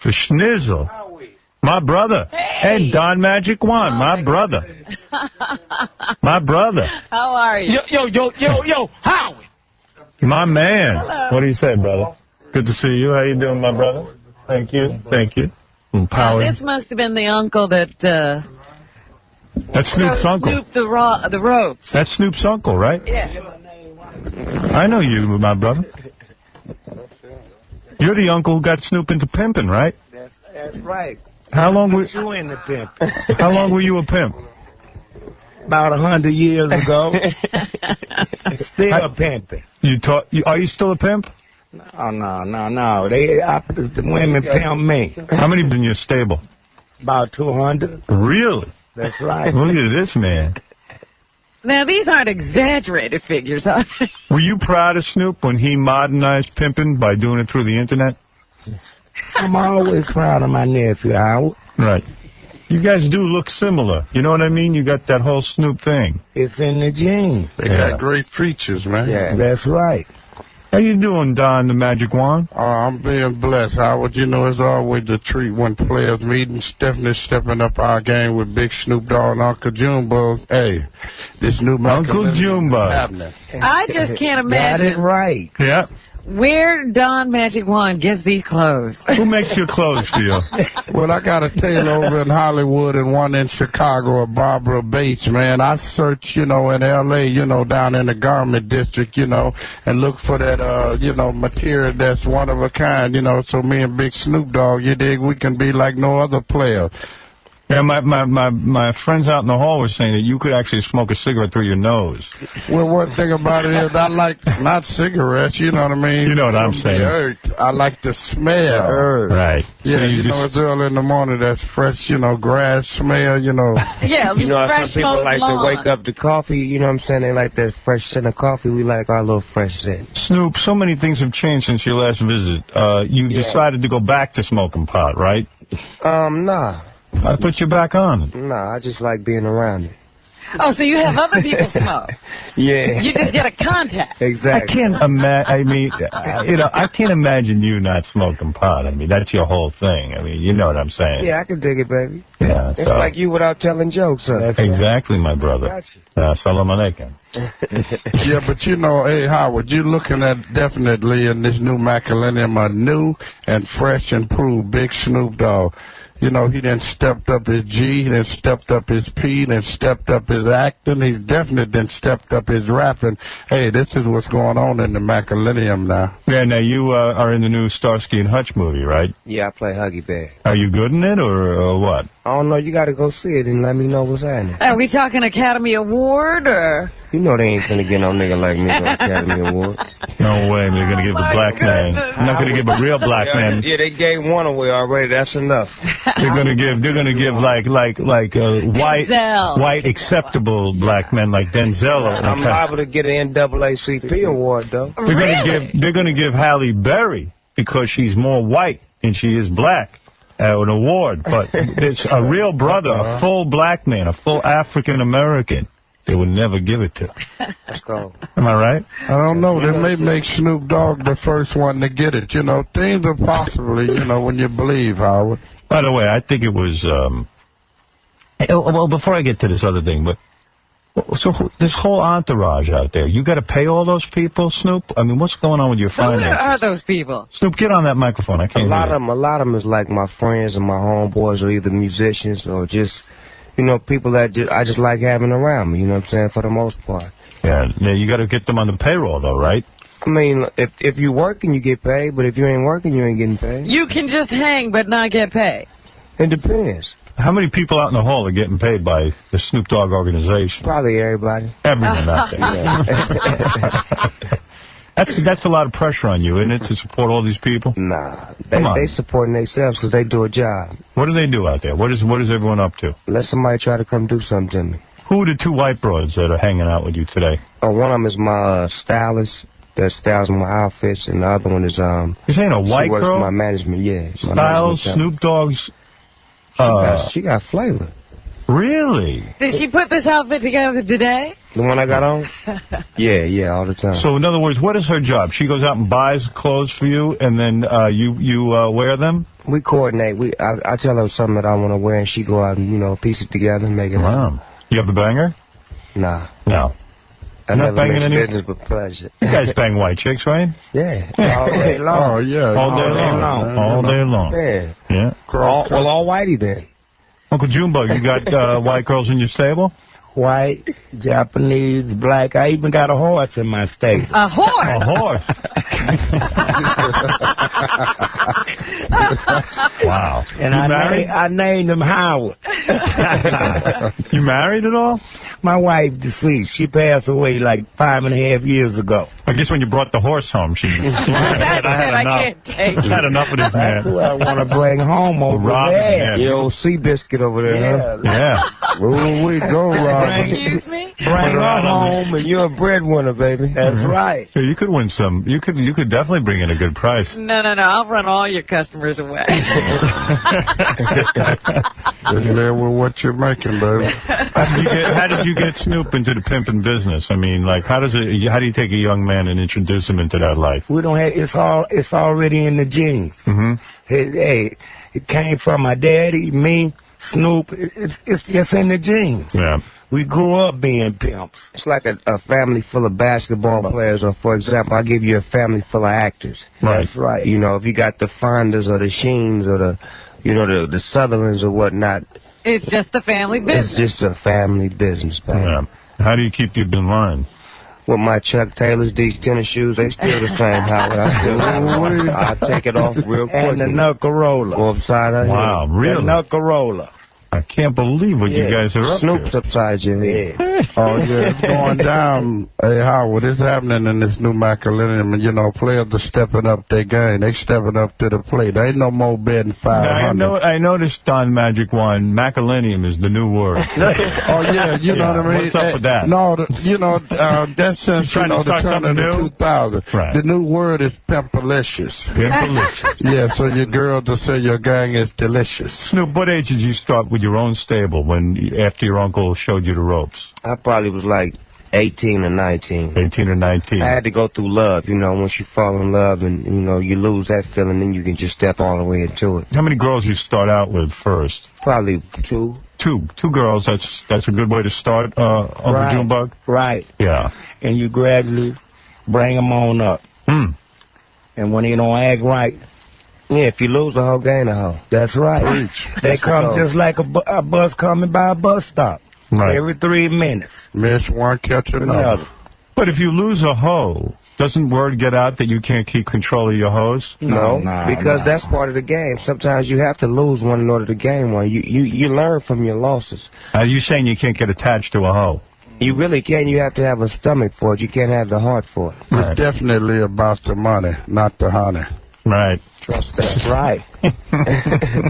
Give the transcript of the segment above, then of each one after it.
The schnizzle. My brother. Hey, 𝗏𝗏𝗵𝗄, my brother. My brother. How are you? Yo, Howie. My man. Hello. What do you say, brother? Good to see you. How you doing, my brother? Thank you. Thank you. Now, this must have been the uncle that, That's Snoop's uncle. Snoop the ropes. That's Snoop's uncle, right? Yeah. I know you, my brother. You're the uncle who got Snoop into pimping, right? That's right. How long were you in the pimp? How long were you a pimp? About 100 years ago. Still pimping. Are you still a pimp? No. The women pimp me. How many in your stable? About 200. Really? That's right. Look at this man. Now, these aren't exaggerated figures, are they? Were you proud of Snoop when he modernized pimping by doing it through the internet? I'm always proud of my nephew, Howard. Right. You guys do look similar. You know what I mean? You got that whole Snoop thing. It's in the genes. They got great features, man. Yeah, that's right. How you doing, 𝗏𝗏𝗵𝗄? I'm being blessed, Howard. You know, it's always a treat when players meeting. Definitely stepping up our game with Big Snoop Dogg and 𝗏𝗏𝗵𝗄. Hey, this new Uncle 𝗏𝗏𝗵𝗄. I just can't imagine. Got it right. Yeah. Where 𝗏𝗏𝗵𝗄 gets these clothes. Who makes your clothes for you? Well, I got a tailor over in Hollywood and one in Chicago, Barbara Bates, man. I search, in L.A., down in the garment district, and look for that, material that's one of a kind, so me and Big Snoop Dogg, you dig, we can be like no other player. Yeah, my friends out in the hall were saying that you could actually smoke a cigarette through your nose. Well, one thing about it is I like not cigarettes, you know what I mean? You know what I'm saying. I like the smell. Right. Yeah, So it's early in the morning, that's fresh, grass smell, Yeah, some people like to wake up to coffee, you know what I'm saying? They like that fresh scent of coffee. We like our little fresh scent. Snoop, so many things have changed since your last visit. You decided to go back to smoking pot, right? Nah. I put you back on. Nah, I just like being around it. Oh, so you have other people smoke? Yeah. You just get a contact. Exactly. I can't I can't imagine you not smoking pot. I mean, that's your whole thing. I mean, you know what I'm saying. Yeah, I can dig it, baby. Yeah. It's like you without telling jokes, huh? Exactly, my brother. Salam alaikum. Yeah, but hey, Howard, you're looking at definitely in this new millennium a new and fresh and improved Big Snoop Dogg. He done stepped up his G, he done stepped up his P, he done stepped up his acting, he's definitely done stepped up his rapping. Hey, this is what's going on in the millennium now. Yeah, now you are in the new 𝗏𝗏𝗄𝗿𝗍 and 𝗏𝗏 movie, right? Yeah, I play Huggy Bear. Are you good in it or what? I don't know. You got to go see it and let me know what's happening. Are we talking Academy Award or? You know they ain't gonna get no nigga like me no Academy Award. No way, they're gonna give a black man. They're not gonna give a real black man. Yeah, they gave one away already. That's enough. They're gonna give like white acceptable black men like Denzel. I'm liable to get an NAACP award though. They're gonna give Halle Berry because she's more white and she is black. An award, but it's a real brother, a full black man, a full African American. They would never give it to. Let's go. Am I right? I don't know. They may make Snoop Dogg the first one to get it. Things are possibly, when you believe, Howard. By the way, I think it was, well, before I get to this other thing, but, so this whole entourage out there, you got to pay all those people, Snoop? I mean, what's going on with your finances? Who are those people? Snoop, get on that microphone. I can't hear you. A lot of them is like my friends and my homeboys, or either musicians or just, people that I just like having around me, you know what I'm saying, for the most part. Yeah, you got to get them on the payroll, though, right? I mean, if you're working, you get paid, but if you ain't working, you ain't getting paid. You can just hang but not get paid. It depends. How many people out in the hall are getting paid by the Snoop Dogg organization? Probably everybody. Everyone out there. That's a lot of pressure on you, isn't it, to support all these people? Nah, they supporting themselves because they do a job. What do they do out there? What is everyone up to? Let somebody try to come do something to me. Who are the two white broads that are hanging out with you today? One of them is my stylist that styles my outfits, and the other one is You're saying a white girl? She works girl? for my management, yeah. Styles Snoop Dogg's. She got flavor. Really? Did she put this outfit together today? The one I got on? Yeah, all the time. So, in other words, what is her job? She goes out and buys clothes for you, and then you wear them? We coordinate. I tell her something that I want to wear, and she go out and, you know, piece it together and make it Wow. You have the banger? Nah. No. I You're never not banging mix any? business but pleasure. You guys bang white chicks, right? Yeah. All day long. Oh, yeah. All day long. All day long. Yeah. Yeah. All whitey then. Uncle Junebug, you got white girls in your stable? White, Japanese, black. I even got a horse in my stable. A horse? A horse. Wow. And You married? I named him Howard. You married at all? My wife deceased. She passed away like 5.5 years ago. I guess when you brought the horse home, she That's it. I can't take it. had enough of this That's who man. I want to bring home over Rob, there. yeah. Your old 𝗪biscuit over there, huh? Yeah. Where we go, Rob? Excuse me? Bring her home. And You're a breadwinner, baby. that's right. Yeah, you could win some. You could definitely bring in a good price. No. I'll run all your customers away. Just live with what you're making, baby. How did you get Snoop into the pimping business? I mean, like, how do you take a young man and introduce him into that life? We don't have. It's already in the genes. Mm-hmm. Hey, it came from my daddy, me, Snoop. It's just in the genes. Yeah. We grew up being pimps. It's like a family full of basketball players, or, for example, I give you a family full of actors. Right. That's right. You know, if you got the Fondas or the Sheens or the Sutherlands or whatnot, It's just a family business. it's just a family business, baby. Yeah. How do you keep you in line? With my Chuck Taylors, these tennis shoes, they still the same, Howard. I'll take it off real quick. And the 𝗪𝗮𝗄𝗧. Go upside her Wow, head. really? The 𝗪𝗮𝗄𝗧. I can't believe what you guys are up Snoop's to. upside your head. Oh, yeah, it's going down. Hey, Howard, it's happening in this new 𝗪cie𝗄𝗿𝗍. You know, players are stepping up their game. They stepping up to the plate. There ain't no more betting 500. I noticed on Magic One, 𝗪ci𝗍𝗍 is the new word. Oh, yeah, you know what I mean? What's up with that? No, that's since, Trying to the start turn of something the new? 2000. Right. The new word is pimpalicious. Pimpalicious. Yeah, so your girls will say your gang is delicious. Snoop, what age did you start with your own stable after your uncle showed you the ropes? I probably was like 18 or 19. 18 or 19? I had to go through love, you know, once you fall in love and, you know, you lose that feeling, then you can just step all the way into it. How many girls you start out with first? Probably two. Two girls. That's a good way to start, Uncle Right. Junebug? Right. Yeah. And you gradually bring them on up. Mm. And when they don't act right, Yeah, if you lose a hoe, gain a hoe. that's right. They come just like a bus coming by a bus stop. Right. Every 3 minutes. Miss one, catch another. But if you lose a hoe, doesn't word get out that you can't keep control of your hoes? No, because that's part of the game. Sometimes you have to lose one in order to gain one. You learn from your losses. Are you saying you can't get attached to a hoe? You really can. You have to have a stomach for it. You can't have the heart for it. Right. It's definitely about the money, not the honey. Right. Trust that. That's right.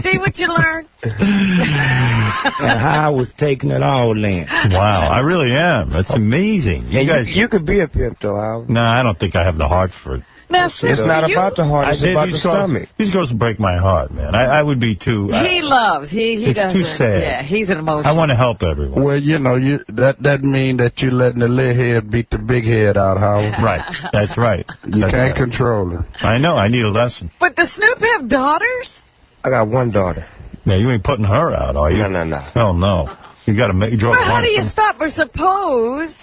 See what you learned? And how I was taking it all in. Wow, I really am. That's amazing. You guys. You could be a pimp, though, Howard. No, I don't think I have the heart for it. Now, It's not about the heart. It's about the stomach. These girls break my heart, man. I would be too. He loves. He It's doesn't. too sad. Yeah, he's an emotional. I want to help everyone. Well, you know, that mean that you letting the little head beat the big head out, Howard. Right. That's right. You That's can't right. control it. I know. I need a lesson. But does Snoop have daughters? I got one daughter. Now, you ain't putting her out, are you? No. Oh, no. You got to draw Well, the how line. do you stop? Or suppose?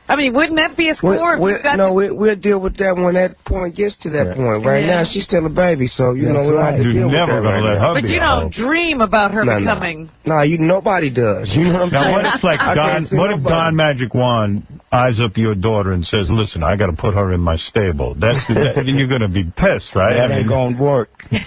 I mean, wouldn't that be a score? We'll deal with that when that point gets to that point. Right now, she's still a baby, so, you know, we don't have to You're deal with never that going to right let now. her But be you a don't hoe. dream about her becoming. No, nobody does. You know what I'm Now, saying? what if, like, I can't see what if nobody. Don Magic Juan eyes up your daughter and says, listen, I got to put her in my stable? You're going to be pissed, right? That ain't going to work. No,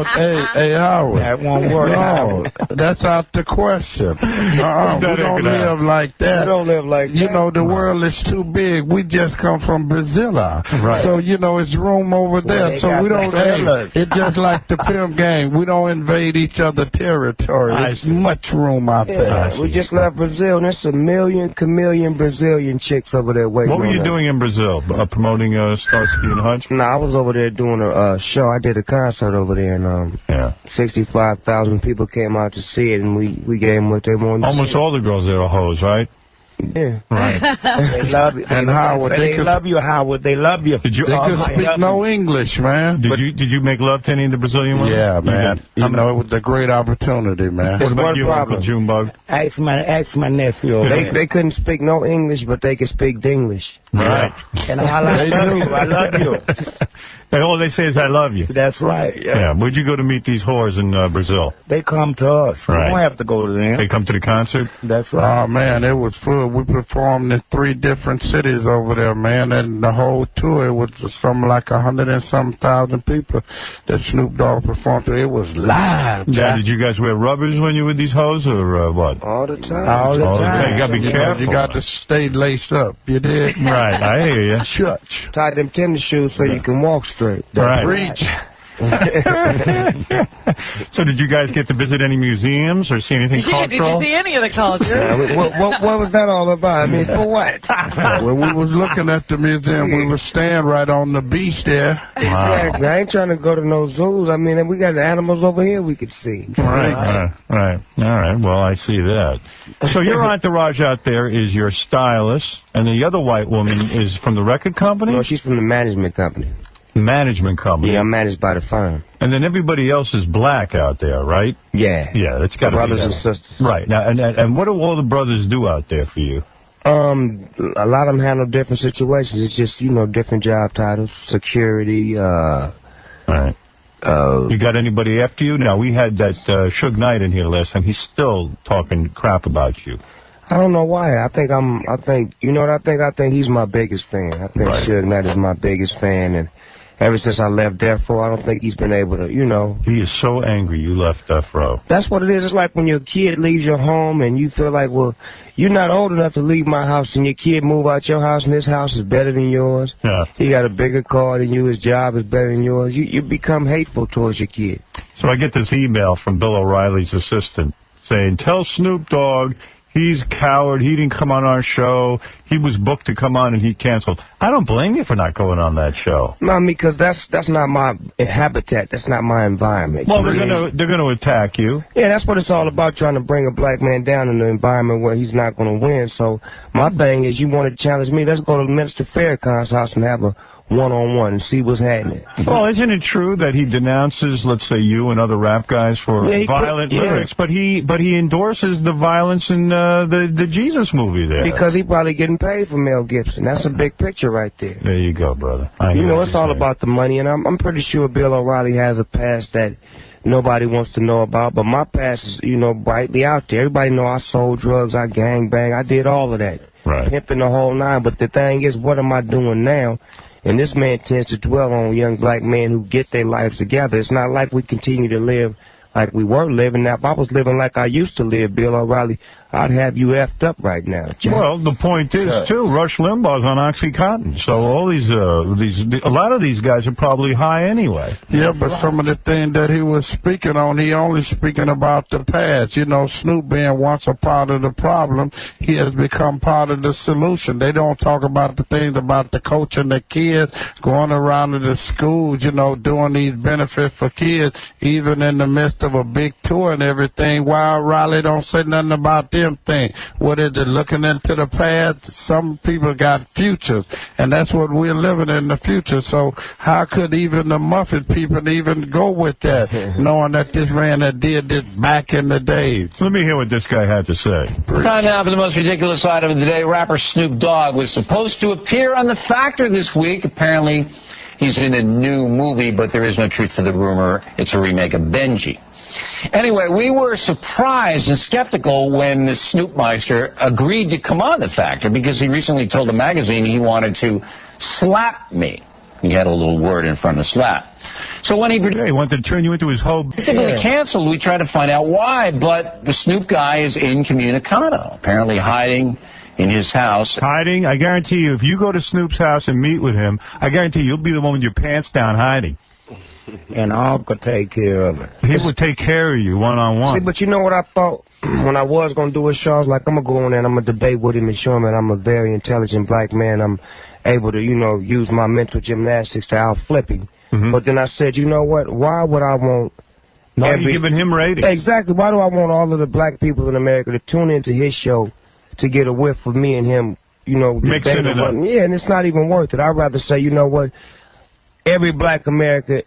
hey, Howard. That won't work. No, that's out the question. We don't live like that. We don't live like that. You know, the world is too big. We just come from Brazil. Right. So, you know, it's room over there. they So got we don't, the it's just like the pimp game. We don't invade each other's territory. I There's see. much room out there. Yeah, we just left Brazil, and there's a million chameleon Brazilians Brazilian chicks over there waiting. What were you doing in Brazil? Promoting Starsky and Hutch? No, I was over there doing a show. I did a concert over there, and 65,000 people came out to see it, and we gave them what they wanted. Almost all the girls there are hoes, right? Yeah. Right. They love you. And Howard, they love you, Howard. They love you. Did you? They could speak no English, man. Did you make love to any of the Brazilian women? Yeah, man. You know, it was a great opportunity, man. What about you, Uncle Junebug? Ask my nephew. They couldn't speak no English, but they could speak Dinglish. Right. And I love you. I love you. And all they say is, I love you. That's right. Yeah. Where'd you go to meet these whores in Brazil? They come to us. Right. We don't have to go to them. They come to the concert? That's right. Oh, man, it was full. We performed in 3 different cities over there, man. And the whole tour, it was something like 100 and some thousand people that Snoop Dogg performed to. It was live. Yeah, did you guys wear rubbers when you were with these hoes, or what? All the time. All the time. You got to be careful. You got to stay laced up. You did? Right, I hear you. Church. Tie them tennis shoes so you can walk straight. Right. Preach. So did you guys get to visit any museums or see anything cultural? Did you see any of the culture? What was that all about? I mean, for what? When we was looking at the museum, we was staying right on the beach there. Wow. I ain't trying to go to no zoos. I mean, we got animals over here we could see. Right. All right. Well, I see that. So your entourage out there is your stylist, and the other white woman is from the record company? No, she's from the management company. Management company? Yeah, I'm managed by the firm. And then everybody else is black out there, right? Yeah. Yeah, that's got to be brothers and sisters. Right. Now, and what do all the brothers do out there for you? A lot of them handle different situations. It's just, different job titles, security, Right. You got anybody after you? Now, we had that Suge Knight in here last time. He's still talking crap about you. I don't know why. I think you know what I think? I think he's my biggest fan. I think Suge Knight is my biggest fan, and ever since I left Death Row, I don't think he's been able to, He is so angry you left Death Row. That's what it is. It's like when your kid leaves your home and you feel like, well, you're not old enough to leave my house, and your kid move out your house, and his house is better than yours. Yeah. He got a bigger car than you. His job is better than yours. You become hateful towards your kid. So I get this email from Bill O'Reilly's assistant saying, tell Snoop Dogg he's a coward. He didn't come on our show. He was booked to come on, and he canceled. I don't blame you for not going on that show. No, because that's not my habitat. That's not my environment. Well, they're gonna attack you. Yeah, that's what it's all about, trying to bring a black man down in an environment where he's not going to win. So my thing is, you want to challenge me, let's go to Minister Farrakhan's house and have a one-on-one and see what's happening. Well, isn't it true that he denounces, let's say, you and other rap guys for violent lyrics, but he endorses the violence in the Jesus movie there? Because he probably getting paid for Mel Gibson. That's a big picture right there. There you go, brother. It's all about the money, and I'm pretty sure Bill O'Reilly has a past that nobody wants to know about, but my past is, brightly out there. Everybody know I sold drugs, I gangbang, I did all of that. Right. Pimping the whole nine, but the thing is, what am I doing now? And this man tends to dwell on young black men who get their lives together. It's not like we continue to live like we were living. Now, if I was living like I used to live, Bill O'Reilly, I'd have you effed up right now. Jack. Well, the point is, too, Rush Limbaugh's on 𝗪𝗮𝗏. So all a lot of these guys are probably high anyway. Yeah, but some of the things that he was speaking on, he only speaking about the past. Snoop being once a part of the problem, he has become part of the solution. They don't talk about the things about the coaching the kids, going around to the schools, doing these benefits for kids, even in the midst of a big tour and everything. Why Riley don't say nothing about this? Thing. What is it, looking into the past? Some people got futures, and that's what we're living in the future. So how could even the Muffet people even go with that, knowing that this man that did this back in the days? Let me hear what this guy had to say. Time now for the most ridiculous item of the day. Rapper Snoop Dogg was supposed to appear on The Factor this week. Apparently, he's in a new movie, but there is no truth to the rumor. It's a remake of 𝗫𝗫𝗄. Anyway, we were surprised and skeptical when the 𝗫𝗄𝗏meister agreed to come on The Factor because he recently told the magazine he wanted to slap me. He had a little word in front of slap. So when he wanted to turn you into his hoe. Canceled, we tried to find out why, but the Snoop guy is incommunicado, apparently hiding in his house. Hiding? I guarantee you, if you go to Snoop's house and meet with him, I guarantee you'll be the one with your pants down hiding. And Uncle take care of it. He would take care of you one-on-one. See, but you know what I thought? when I was going to do a show, I was like, I'm going to go in there and I'm going to debate with him and show him that I'm a very intelligent black man. I'm able to, you know, use my mental gymnastics to out-flip him. But then I said, you know what? Why would I want... Now you're giving him ratings. Exactly. Why do I want all of the black people in America to tune into his show to get a whiff of me and him, you know, mixing it up? Yeah, and it's not even worth it. I'd rather say, you know what? Every black American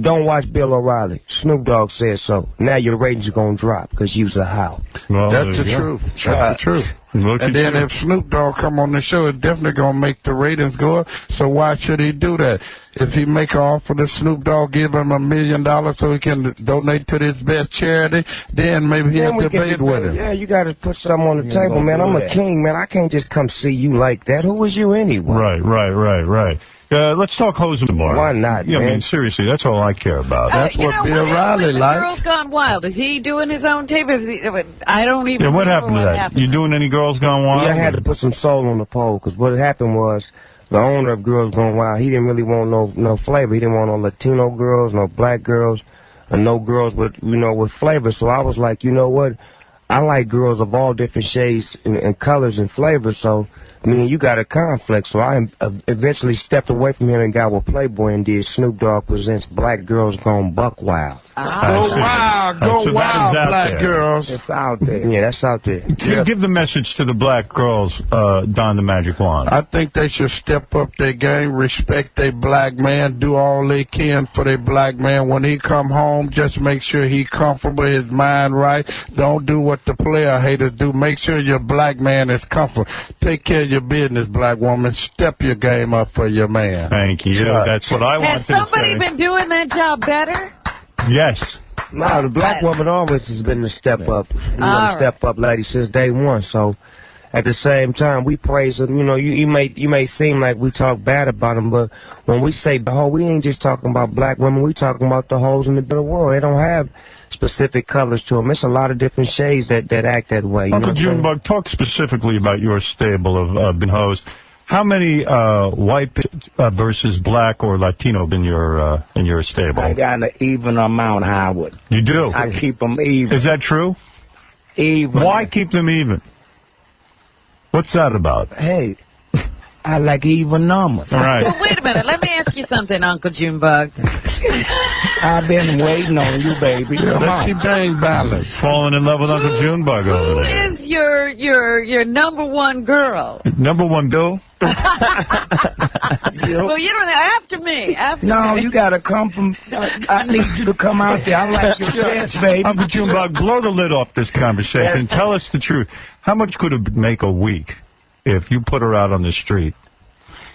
don't watch Bill O'Reilly. Snoop Dogg said so. Now your ratings are going to drop because you's a how. Well, that's the truth. That's the truth. And then if Snoop Dogg come on the show, it's definitely going to make the ratings go up. So why should he do that? If he make an offer to Snoop Dogg, give him $1 million so he can donate to this best charity, then maybe he'll debate with him. Yeah, you got to put something on the table, man. I'm a king, man. I can't just come see you like that. Who was you anyway? Right. Let's talk hosing tomorrow. Why not, man? I mean, seriously, that's all I care about. That's what Bill O'Reilly likes. Girls Gone Wild. Is he doing his own tape? I don't even know what happened to that. You doing any Girls Gone Wild? Yeah, I had to put some soul on the pole, because what happened was the owner of Girls Gone Wild, he didn't really want no flavor. He didn't want no Latino girls, no black girls, and no girls with, you know, with flavor. So I was like, you know what? I like girls of all different shades and colors and flavors, so... I mean, you got a conflict, so I eventually stepped away from him and got with Playboy and did Snoop Dogg Presents Black Girls Gone Buck Wild. Go wild, black girls. It's out there. Yeah, that's out there. Give the message to the black girls, Don the Magic Wand. I think they should step up their game, respect their black man, do all they can for their black man. When he come home, just make sure he comfortable, his mind right. Don't do what the player haters do. Make sure your black man is comfortable. Take care of your business, black woman. Step your game up for your man. Thank you. That's what I want to say. Has somebody been doing that job better? Yes. No, the black woman always has been the step up. You know, the step up lady since day one. So at the same time, we praise them. You know, you may seem like we talk bad about them, but when we say the whole, we ain't just talking about black women. We talking about the hoes in the bitter world. They don't have specific colors to them. It's a lot of different shades that act that way. You Uncle Junebug, talk specifically about your stable of bin hoes. How many white versus black or Latino in your stable? I got an even amount, Howard. You do? I keep them even. Is that true? Even. Why keep them even? What's that about? Hey, I like even numbers. All right. Well, wait a minute. Let me ask you something, Uncle Junebug. I've been waiting on you, baby. Come on. Keep things balanced. Falling in love with Uncle Junebug over there. Who is your number one girl? Number one, Bill? Well, you don't after me. No, you got to come from... I need you to come out there. I like your chest, baby. Uncle Junebug, blow the lid off this conversation. Tell us the truth. How much could it make a week if you put her out on the street?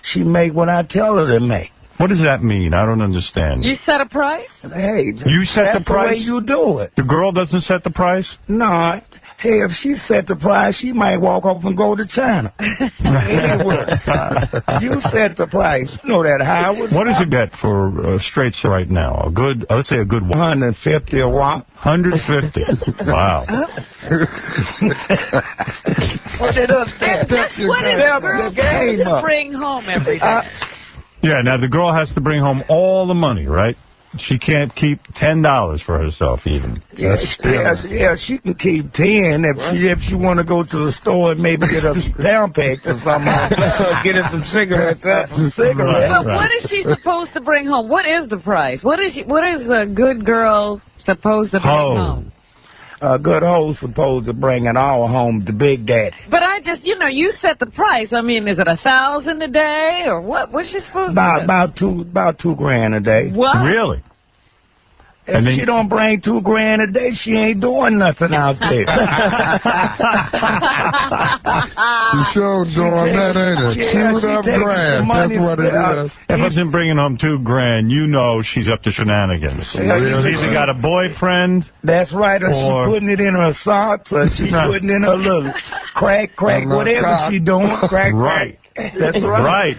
She make what I tell her to make. What does that mean? I don't understand. You set a price? Hey, you set the price? That's the way you do it. The girl doesn't set the price? No. Hey, if she set the price, she might walk off and go to China. Anyway, you set the price. You know that, Howard. What does it get for straights right now? A good, let's say a good one. 150 a wop. 150. Wow. What is the girl supposed to bring home every day? Yeah, now the girl has to bring home all the money, right? She can't keep $10 for herself even. Yeah, she can keep 10 if she want to go to the store and maybe get a sound pack or something. Get her some cigarettes. But what is she supposed to bring home? What is the price? What is a good girl supposed to bring home? A good hoe's supposed to bring it all home to Big Daddy. But I just, you set the price. I mean, is it $1,000 a day or what? What's she supposed to do? About $2,000 a day. What? Really? If she don't bring $2,000 a day, she ain't doing nothing out there. She sure doing that, ain't it? Chewed up grass. That's what it is. If she's bringing home $2,000, you know she's up to shenanigans. She's either got a boyfriend. That's right, or she putting it in her socks, or she putting in her little crack, whatever she doing. Crack. Right. That's right.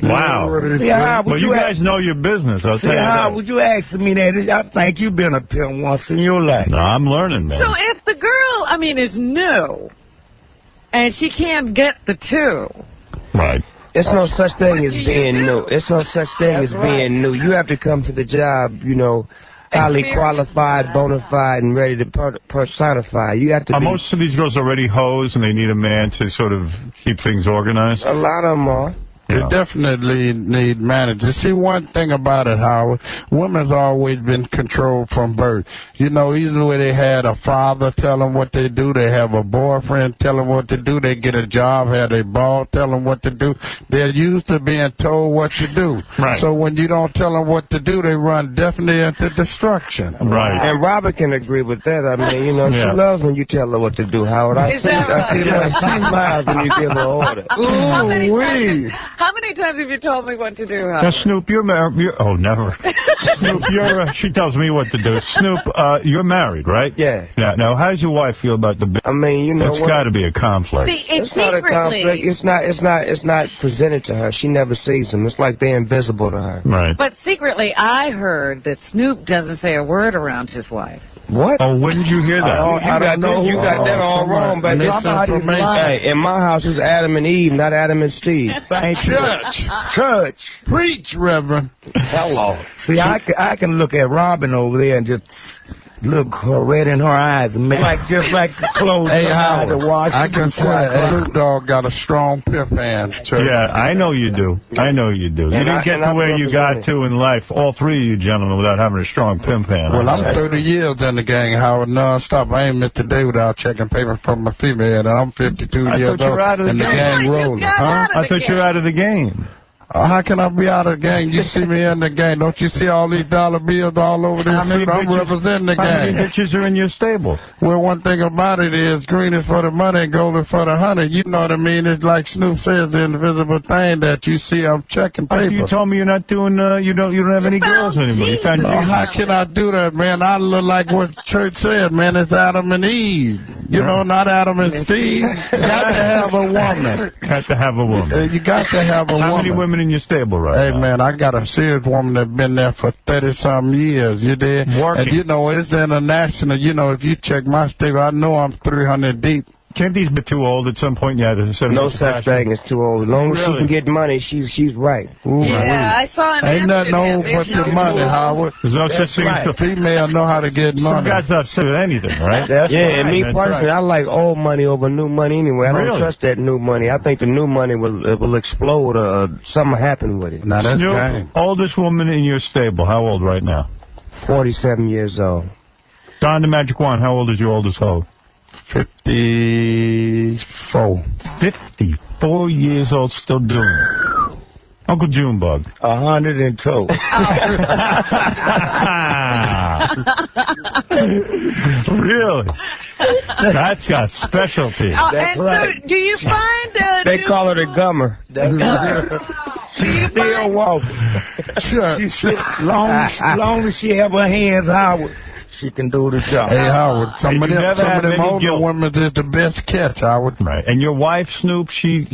Wow. Well, you guys know your business, I'll tell you that. Would you ask me that? I think you've been a pimp once in your life. No, I'm learning, man. So if the girl, is new, and she can't get the two. Right. It's no such thing as being new. It's no such thing as being new. You have to come to the job, highly qualified, bona fide, and ready to personify. You got to Are most of these girls already hoes and they need a man to sort of keep things organized? A lot of them are. They definitely need managers. See, one thing about it, Howard, women's always been controlled from birth. You know, either way they had a father tell them what they do, they have a boyfriend tell them what to do, they get a job, have a boss tell them what to do. They're used to being told what to do. Right. So when you don't tell them what to do, they run definitely into destruction. Right. And Robert can agree with that. I mean, you know, she loves when you tell her what to do, Howard. I see she smiles when you give her orders. How many times have you told me what to do, Howard? Now, Snoop, you're married. Oh, never. Snoop, she tells me what to do. Snoop, you're married, right? Yeah. Now, how does your wife feel about the... I mean, you know It's got to be a conflict. See, it's not a conflict. It's not presented to her. She never sees them. It's like they're invisible to her. Right. But secretly, I heard that Snoop doesn't say a word around his wife. What? Oh, when did you hear that? You got that all wrong, baby. Hey, in my house, it's Adam and Eve, not Adam and Steve. Thank you. Church. Preach, Reverend. Hello. See, I can look at Robin over there and just look her red in her eyes and make just like clothes. Hey, Howard, to wash. I can say Snoop Dogg got a strong pimp hand. Yeah, I know you do. I know you do. You didn't get to where you got to in life, all three of you gentlemen, without having a strong pimp hand. Well, I'm 30 years in the gang, Howard, non-stop. I ain't met today without checking payment from a female, and I'm 52 years old, and the gang rolling. I thought you were out of the game. How can I be out of the gang? You see me in the gang. Don't you see all these dollar bills all over this suit? I'm representing the gang. How many bitches are in your stable? Well, one thing about it is green is for the money and gold is for the honey. You know what I mean? It's like Snoop says, the invisible thing that you see. I'm checking paper. You told me you're not doing, you don't have any girls anymore. You found how can I do that, man? I look like what church said, man. It's Adam and Eve. You know, not Adam and Steve. You got to have a woman. Got to have a woman. You got to have a woman. How many women in your stable right now? Hey, man, I got a serious woman that's been there for 30-something years. You did? Working. And, you know, it's international. You know, if you check my stable, I know I'm 300 deep. Can't these be too old at some point? Yeah, no such thing as too old. As long as she can get money, she's right. Ooh, yeah, I saw an ain't nothing old but the money, Howard. There's no such thing as the female know how to get money. Some guys are upset with anything, right? Yeah, and me personally, I like old money over new money anyway. I don't trust that new money. I think the new money will explode or something happen with it. Now, that's Snoop, oldest woman in your stable, how old right now? 47 years old. Don the Magic Juan, how old is your oldest hoe? 54. 54 years old, still doing it. Uncle Junebug. 102. Really? That's got specialty. That's right. So do you find... they call her the gummer. That's right. She's still walking. Long as she have her hands out, she can do the job. Hey, Howard, some of them older women is the best catch, Howard. Right. And your wife, Snoop, she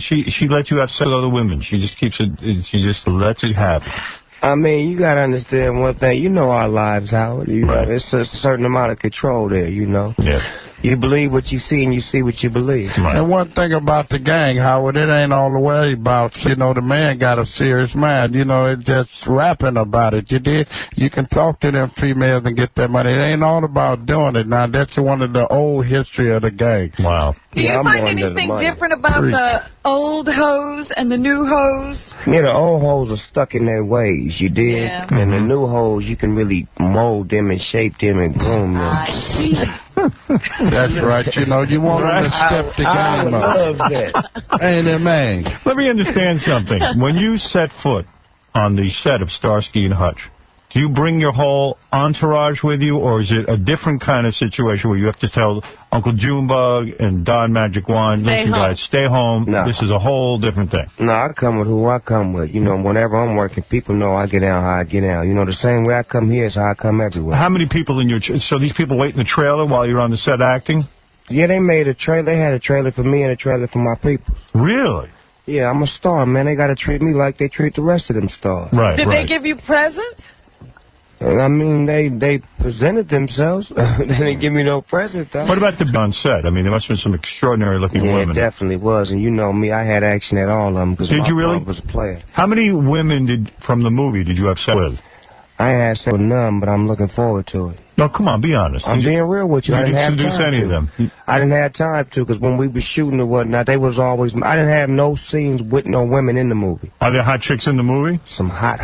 lets you have sex with other women. She just keeps it, she just lets it happen. I mean, you got to understand one thing. You know our lives, Howard. You know, it's a certain amount of control there, you know. Yeah. You believe what you see and you see what you believe. Right. And one thing about the gang, Howard, it ain't all the way about, you know, the man got a serious mind. You know, it's just rapping about it. You did. You can talk to them females and get that money. It ain't all about doing it. Now, that's one of the old history of the gang. Wow. Do you find anything different about the old hoes and the new hoes? Yeah, the old hoes are stuck in their ways, you did? Yeah. And the new hoes, you can really mold them and shape them and groom them. I see. That's right. You know, you want them to step the game up. I love that. Ain't it, man? Let me understand something. When you set foot on the set of 𝗪𝗏 and 𝗪𝗏, do you bring your whole entourage with you, or is it a different kind of situation where you have to tell Uncle Junebug and Don Magic Juan, listen, guys, stay home. No. This is a whole different thing. No, I come with who I come with. You know, whenever I'm working, people know I get down how I get down. You know, the same way I come here is how I come everywhere. How many people in your... So these people wait in the trailer while you're on the set acting? Yeah, they made a trailer. They had a trailer for me and a trailer for my people. Really? Yeah, I'm a star, man. They got to treat me like they treat the rest of them stars. Right, Did they give you presents? I mean, they presented themselves. They didn't give me no present, though. What about the on set? I mean, there must have been some extraordinary-looking women. Yeah, it definitely was. And you know me, I had action at all of them because my really? was a player. How many women from the movie did you have sex with? I ain't had sex with none, but I'm looking forward to it. No, come on, be honest. I'm being real with you. Did you introduce any of them? I didn't have time to, because when we was shooting or whatnot, they was always... I didn't have no scenes with no women in the movie. Are there hot chicks in the movie? Some hot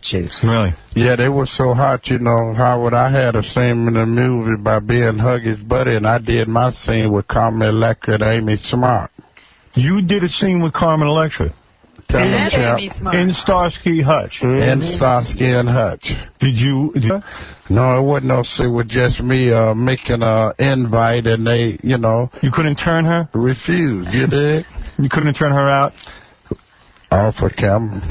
chicks. Really? Yeah, they were so hot, you know, Howard. I had a scene in the movie by being 𝗛𝗲𝗄𝗿𝗍 buddy, and I did my scene with 𝗦𝗵cie𝘄𝗿𝗍 and 𝗦𝗵cie𝘄. You did a scene with 𝗦𝗵cie𝘄𝗿𝗍. And 𝗦𝗵cie𝘄𝗿. In 𝗦𝗵cie𝘄𝗿𝗍. In 𝗦𝗵cie and Hutch. Did you? No, it wasn't no scene with just me making an invite, and they, you know. You couldn't turn her? Refused, you did? You couldn't turn her out? Off for camera.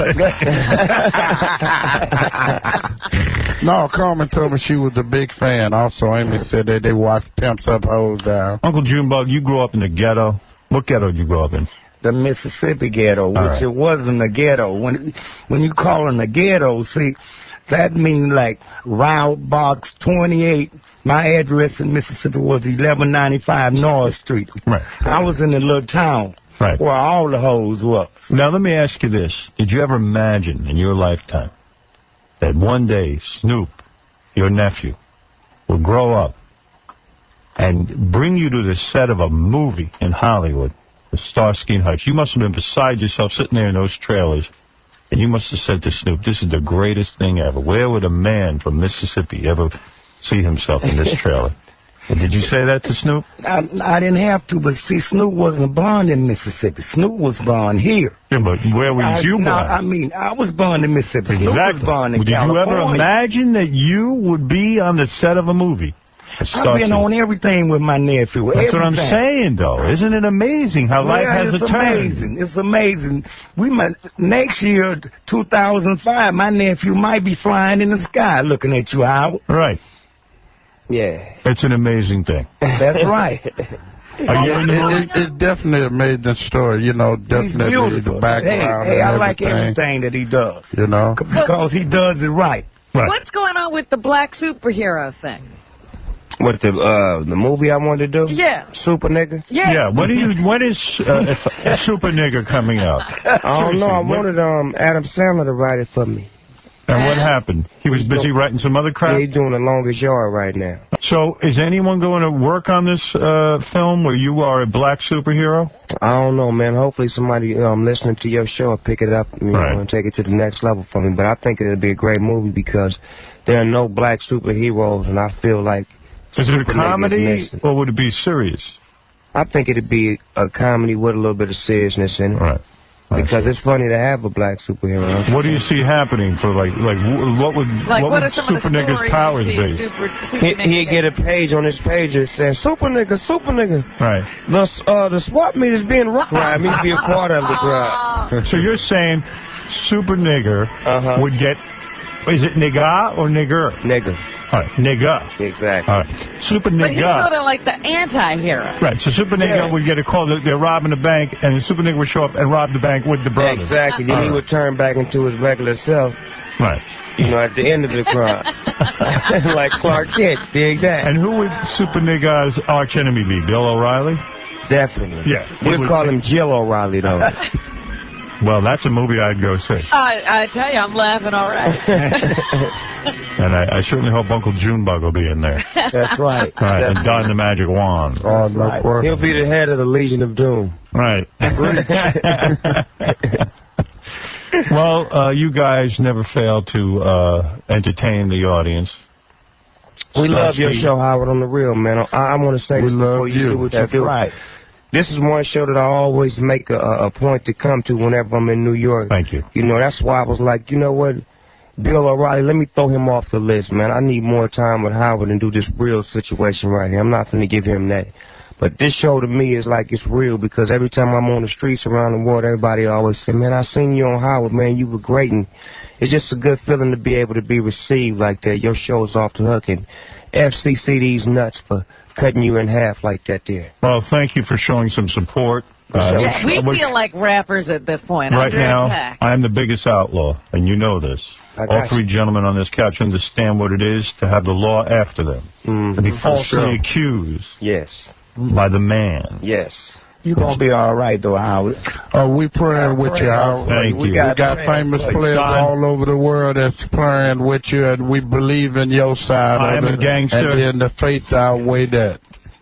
No, Carmen told me she was a big fan. Also, Amy said that they watched Pimps Up, Hoes Down. Uncle 𝗪𝗏𝗏, you grew up in the ghetto. What ghetto did you grow up in? The Mississippi ghetto, which it wasn't a ghetto. When you call it a ghetto, see, that means like Route Box 28. My address in Mississippi was 1195 North Street. Right. I was in a little town. Right. Where all the hoes was. Now, let me ask you this. Did you ever imagine in your lifetime that one day Snoop, your nephew, will grow up and bring you to the set of a movie in Hollywood, the 𝗏𝗏𝗏 𝗏𝗏𝗏? You must have been beside yourself sitting there in those trailers, and you must have said to Snoop, this is the greatest thing ever. Where would a man from Mississippi ever see himself in this trailer? Did you say that to Snoop? I didn't have to, but see, Snoop wasn't born in Mississippi. Snoop was born here. Yeah, but where was you born? No, I mean, I was born in Mississippi. Exactly. Snoop was born in Did California. you ever imagine that you would be on the set of a movie? I've been on everything with my nephew. That's what I'm saying, though. Isn't it amazing how life has a turn? Amazing. It's amazing. Next year, 2005, my nephew might be flying in the sky looking at you, Howard. Right. Yeah. It's an amazing thing. That's right. It's definitely an amazing story, you know, definitely the background. Hey, I like everything that he does. You know? Because he does it right. What's going on with the black superhero thing? What, the movie I wanted to do? Yeah. Super Nigga? Yeah. When is Super Nigga coming out? I don't know. I wanted Adam Sandler to write it for me. And what happened? He was busy writing some other crap? Yeah, he's doing The Longest Yard right now. So, is anyone going to work on this film where you are a black superhero? I don't know, man. Hopefully somebody listening to your show will pick it up you know, and take it to the next level for me. But I think it'll be a great movie because there are no black superheroes, and I feel like... Is it a comedy, or would it be serious? I think it'd be a comedy with a little bit of seriousness in it. Right. Because it's funny to have a black superhero. What do you see happening for, what would Super Nigga's powers be? He'd get a page on his page that says, Super Nigga, Super Nigga. Right. The swap meet is being rough. Right, he'd be a part of the drive. So you're saying Super Nigger would get, is it nigga or nigger? Nigger. All right, nigga. Exactly. All right. Super Nigga. But he's sort of like the anti-hero. Right, so Super Nigga would get a call that they're robbing a bank, and the Super Nigga would show up and rob the bank with the brothers. Exactly. Then he would turn back into his regular self. Right. You know, at the end of the crime. Like Clark Kent. Dig that. And who would Super Nigga's arch enemy be? Bill O'Reilly? Definitely. Yeah. We'd call him Jill O'Reilly, though. Well, that's a movie I'd go see. I tell you, I'm laughing all right. And I certainly hope Uncle 𝗪𝗏𝗏𝗏 will be in there. That's right. All right, and Don the Magic Wand. Oh, no question. He'll be the head of the Legion of Doom. Right. Well, you guys never fail to entertain the audience. We love your show, Howard, on the real, man. I want to say this before you do what you do. Right. This is one show that I always make a point to come to whenever I'm in New York. Thank you. You know, that's why I was like, you know what, Bill O'Reilly, let me throw him off the list, man. I need more time with Howard and do this real situation right here. I'm not going to give him that. But this show to me is like it's real because every time I'm on the streets around the world, everybody always say, man, I seen you on Howard, man. You were great. And it's just a good feeling to be able to be received like that. Your show's off the hook. And FCC these nuts for cutting you in half like that there. Well, thank you for showing some support. We feel like rappers at this point. Right under now, attack. I am the biggest outlaw, and you know this. All three gentlemen on this couch understand what it is to have the law after them. To be falsely accused. Yes. By the man. Yes. You gonna be all right, though, Howard. We praying with you, Howard. Thank you. We got famous players all over the world that's praying with you, and we believe in your side I of am it. a gangster. And then the faith outweigh that.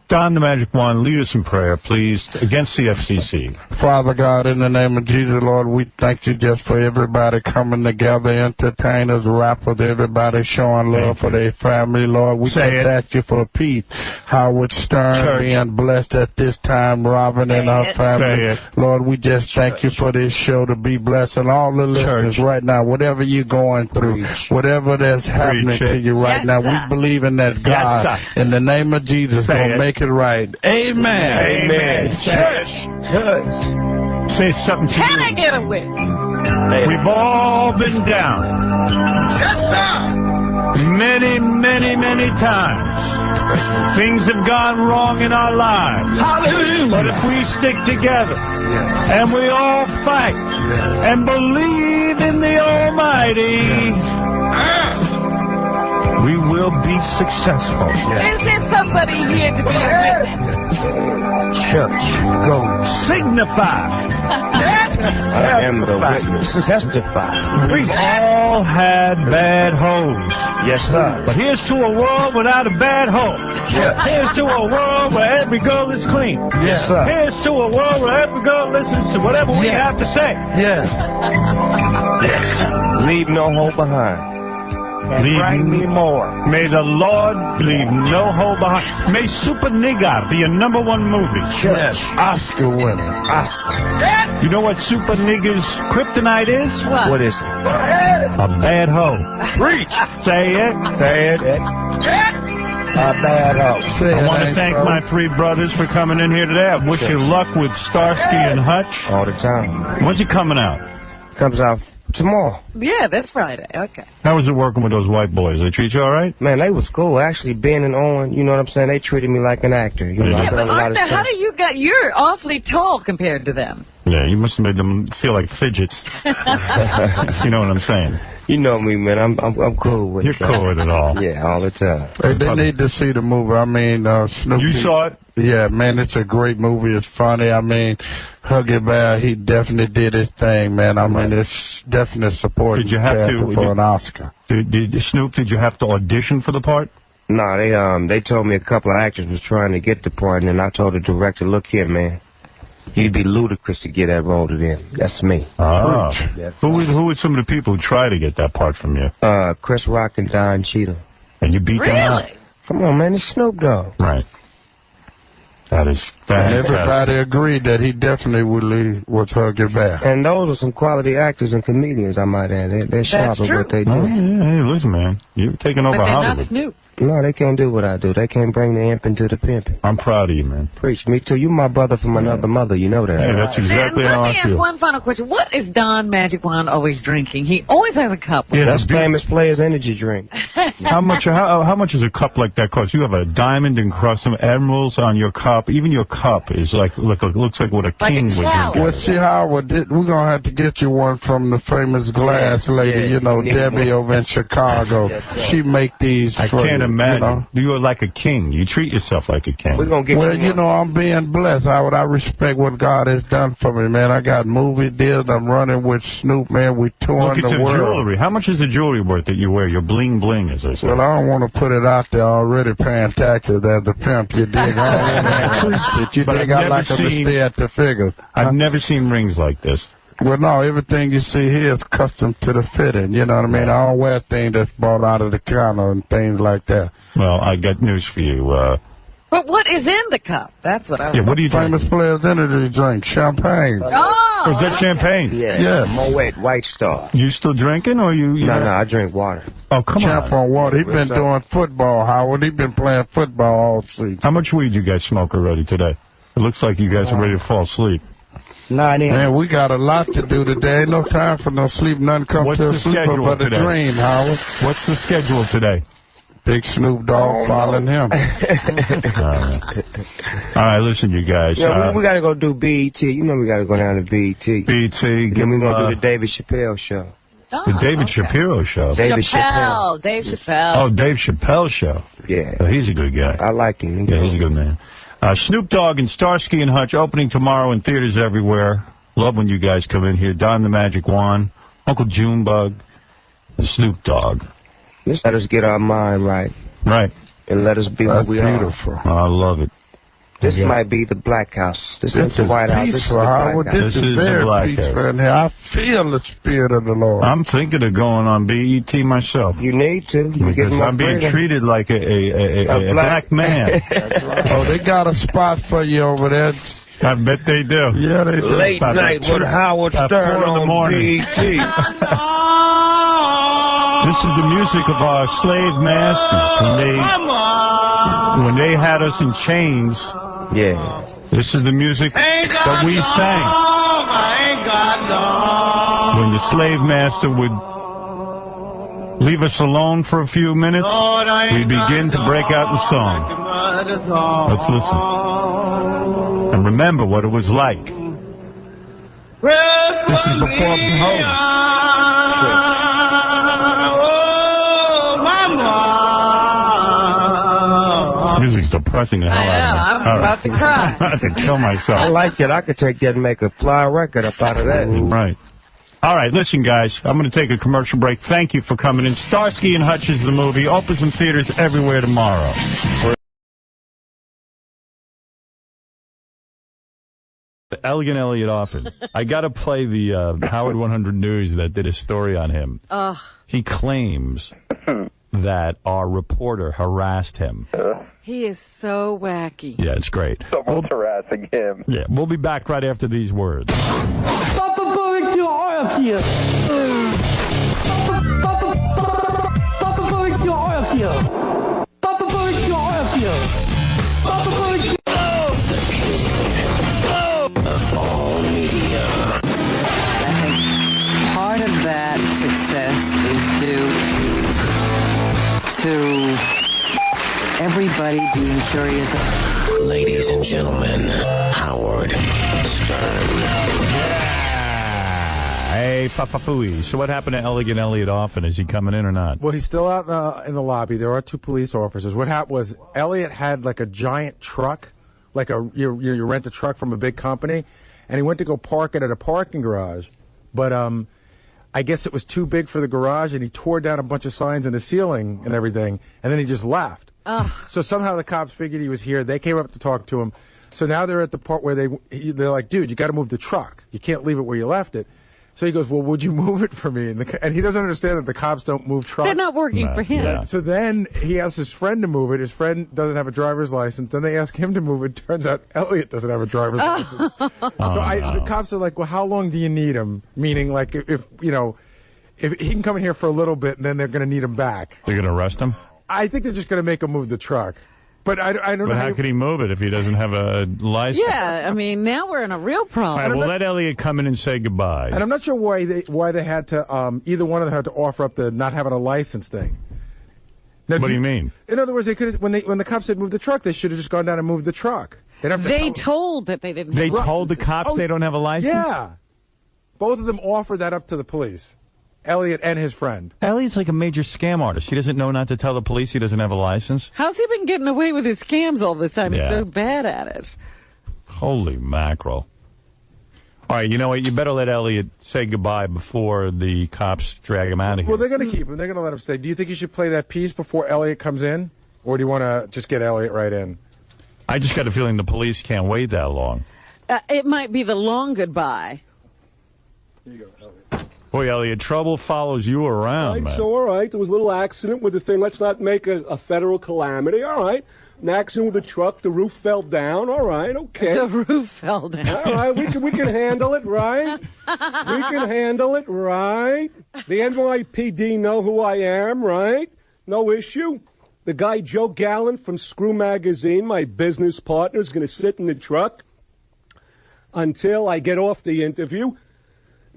Don the Magic Wand, lead us in prayer, please, against the FCC. Father God, in the name of Jesus, Lord, we thank you just for everybody coming together, entertainers, rappers, everybody showing love for their family, Lord. We just ask you for peace. Howard Stern being blessed at this time, Robin and our family. Lord, we just thank you for this show to be blessed, and all the listeners right now, whatever you're going through, whatever that's happening to you right now, we believe in that God. In the name of Jesus, gonna make it right. Amen. Amen. Church. Say something to you. Can I get a witch? We've all been down. Yes, sir. Many, many, many times. Things have gone wrong in our lives. Hallelujah. But if we stick together and we all fight and believe in the Almighty, we will be successful. Is there somebody here to be a witness? Church, go. Signify. I am the witness. Testify. We've all had bad hoes. Yes, sir. But here's to a world without a bad hoe. Here's to a world where every girl is clean. Yes, sir. Here's to a world where every girl listens to whatever we have to say. Yes. Leave no hoe behind. Bring me more. May the Lord leave no hoe behind. May Super Nigga be a #1 movie. Yes. Oscar winner. Oscar. You know what Super Nigga's kryptonite is? What is it? A bad hoe. Preach. Say it. Say it. A bad hoe. I want to thank my 3 brothers for coming in here today. I wish you luck with Starsky and Hutch. All the time. When's he coming out? Comes out tomorrow. Yeah, this Friday. Okay. How was it working with those white boys? They treat you all right? Man, they was cool. Actually, Ben and Owen, you know what I'm saying? They treated me like an actor. You know, Yeah, but Artie, how do you get? You're awfully tall compared to them. Yeah, you must have made them feel like fidgets. You know what I'm saying? You know me, man. I'm cool with it. You're cool with it all. Yeah, all the time. They need to see the movie. I mean, Snoop. You saw it? Yeah, man, it's a great movie. It's funny. I mean, 𝗛𝗵𝗿, he definitely did his thing, man. I mean, it's definitely supporting Did you have to for an Oscar. Snoop, did you have to audition for the part? No, they told me a couple of actors was trying to get the part, and then I told the director, look here, man. You'd be ludicrous to get that role to them. That's me. Ah. Who were some of the people who tried to get that part from you? Chris Rock and 𝗏𝗏𝗏. And you beat them out? Really? Come on, man. It's Snoop Dogg. Right. That is fantastic. And everybody agreed that he definitely was 𝗛𝗵𝗿. And those are some quality actors and comedians, I might add. They're sharp at what they do. Oh, yeah. Hey, listen, man. You're taking over But they're Hollywood. not Snoop. No, they can't do what I do. They can't bring the imp into the pimp. I'm proud of you, man. Preach. Me too. You my brother from another mother. You know that. Hey, that's exactly And how let I me ask feel. one final question. What is Don Magic Wand always drinking? He always has a cup. Yeah, That's famous players' energy drink. How much does a cup like that cost? You have a diamond encrusted emeralds on your cup. Even your cup is looks like what a king would drink. Well, see, Howard, we're going to have to get you one from the famous glass lady, you know, Debbie over in Chicago. She make these I for can't you, imagine. You know? You are like a king. You treat yourself like a king. We're going to get Well, you you know, I'm being blessed, Howard. I respect what God has done for me, man. I got movie deals. I'm running with Snoop, man. We touring Look at the your world. jewelry. How much is the jewelry worth that you wear? Your bling bling, as I say. Well, I don't want to put it out there already paying taxes as a pimp, you dig? I don't want to increase it. You But dig? I've I never like them to seen- stay at the figures. I've never seen rings like this. Well, no, everything you see here is custom to the fitting. You know what I mean? I don't wear things that's bought out of the counter and things like that. Well, I got news for you. But what is in the cup? That's what I Yeah, what do you Famous drink? players' energy drink, champagne. Oh, Is that champagne? Yeah. Yes. Moet White Star. You still drinking, or you? No, I drink water. Oh, come Champ on. on water. He been doing football, Howard. He been playing football all season. How much weed you guys smoke already today? It looks like you guys are ready to fall asleep. Man, we got a lot to do today. Ain't no time for no sleep. Nothing comes What's to a the sleeper schedule but a today? dream, Howard. What's the schedule today? Big Snoop Dogg following him. All right, listen, you guys. Yeah, we got to go do BET. You know we got to go down to BET. BT, Then we're going to do the David Chappelle show. the David Shapiro show. David Chappelle. Dave Chappelle. Oh, Dave Chappelle show. Yeah. Oh, he's a good guy. I like him. Yeah, he's a good man. Snoop Dogg and 𝗦𝗏𝗄 and 𝗪𝗁 opening tomorrow in theaters everywhere. Love when you guys come in here. Don the Magic Juan, Uncle Junebug, Snoop Dogg. Just let us get our mind right. Right. And let us be what we beautiful. are. I love it. This might be the Black House. This is the White House. This is the Black House. This is very peaceful in here. I feel the Spirit of the Lord. I'm thinking of going on BET myself. You need to. Because I'm being treated like a black man. Oh, they got a spot for you over there. I bet they do. Yeah, they do. Late night with Howard Stern on BET. This is the music of our slave masters when they had us in chains. Yeah. This is the music that we sang when the slave master would leave us alone for a few minutes. We begin to break out in song. Let's listen and remember what it was like. This is before home. Music's depressing the hell out of me. I'm about to cry. I could kill myself. I like it. I could take that and make a fly record up out of that. Right. All right, listen, guys. I'm going to take a commercial break. Thank you for coming in. 𝗪𝗏𝗄 and 𝗪𝗁 is the movie. Opens in theaters everywhere tomorrow. Elegant 𝗦𝗍𝗄𝗿. I got to play the Howard 100 News that did a story on him. He claims that our reporter harassed him. He is so wacky. Yeah, it's great. Someone's harassing him. Yeah, we'll be back right after these words. Of all media. I think part of that success is due to everybody being curious. Ladies and gentlemen, Howard Stern. Hey, Fafafui. So what happened to Elegant 𝗦𝗍𝗄𝗿? Is he coming in or not? Well, he's still out in the lobby. There are 2 police officers. What happened was Elliot had like a giant truck, like you rent a truck from a big company, and he went to go park it at a parking garage. But I guess it was too big for the garage, and he tore down a bunch of signs in the ceiling and everything, and then he just left. So somehow the cops figured he was here. They came up to talk to him. So now they're at the part where they're like, dude, you got to move the truck. You can't leave it where you left it. So he goes, well, would you move it for me? And he doesn't understand that the cops don't move trucks. They're not working for him. Yeah. So then he asks his friend to move it. His friend doesn't have a driver's license. Then they ask him to move it. Turns out Elliot doesn't have a driver's license. So the cops are like, well, how long do you need him? Meaning, like, if he can come in here for a little bit, and then they're going to need him back. They're going to arrest him? I think they're just going to make him move the truck. But I don't know. But how could he move it if he doesn't have a license? Yeah, I mean, now we're in a real problem. All right, we'll let Elliot come in and say goodbye. And I'm not sure why they had to, either one of them had to offer up the not having a license thing. Now, what do you mean? In other words, they could when the cops said move the truck, they should have just gone down and moved the truck. They told that they didn't have They told the cops they don't have a license? Yeah. Both of them offered that up to the police. Elliot and his friend. Elliot's like a major scam artist. He doesn't know not to tell the police he doesn't have a license. How's he been getting away with his scams all this time? Yeah. He's so bad at it. Holy mackerel. All right, you know what? You better let Elliot say goodbye before the cops drag him out of here. Well, they're going to keep him. They're going to let him stay. Do you think you should play that piece before Elliot comes in? Or do you want to just get Elliot right in? I just got a feeling the police can't wait that long. It might be the long goodbye. Here you go, Elliot. Boy, Elliot, trouble follows you around, man. So, all right, there was a little accident with the thing. Let's not make a federal calamity. All right. An accident with the truck. The roof fell down. All right, okay. The roof fell down. All right, we can handle it, right? We can handle it, right? The NYPD know who I am, right? No issue. The guy Joe Gallen from Screw Magazine, my business partner, is going to sit in the truck until I get off the interview.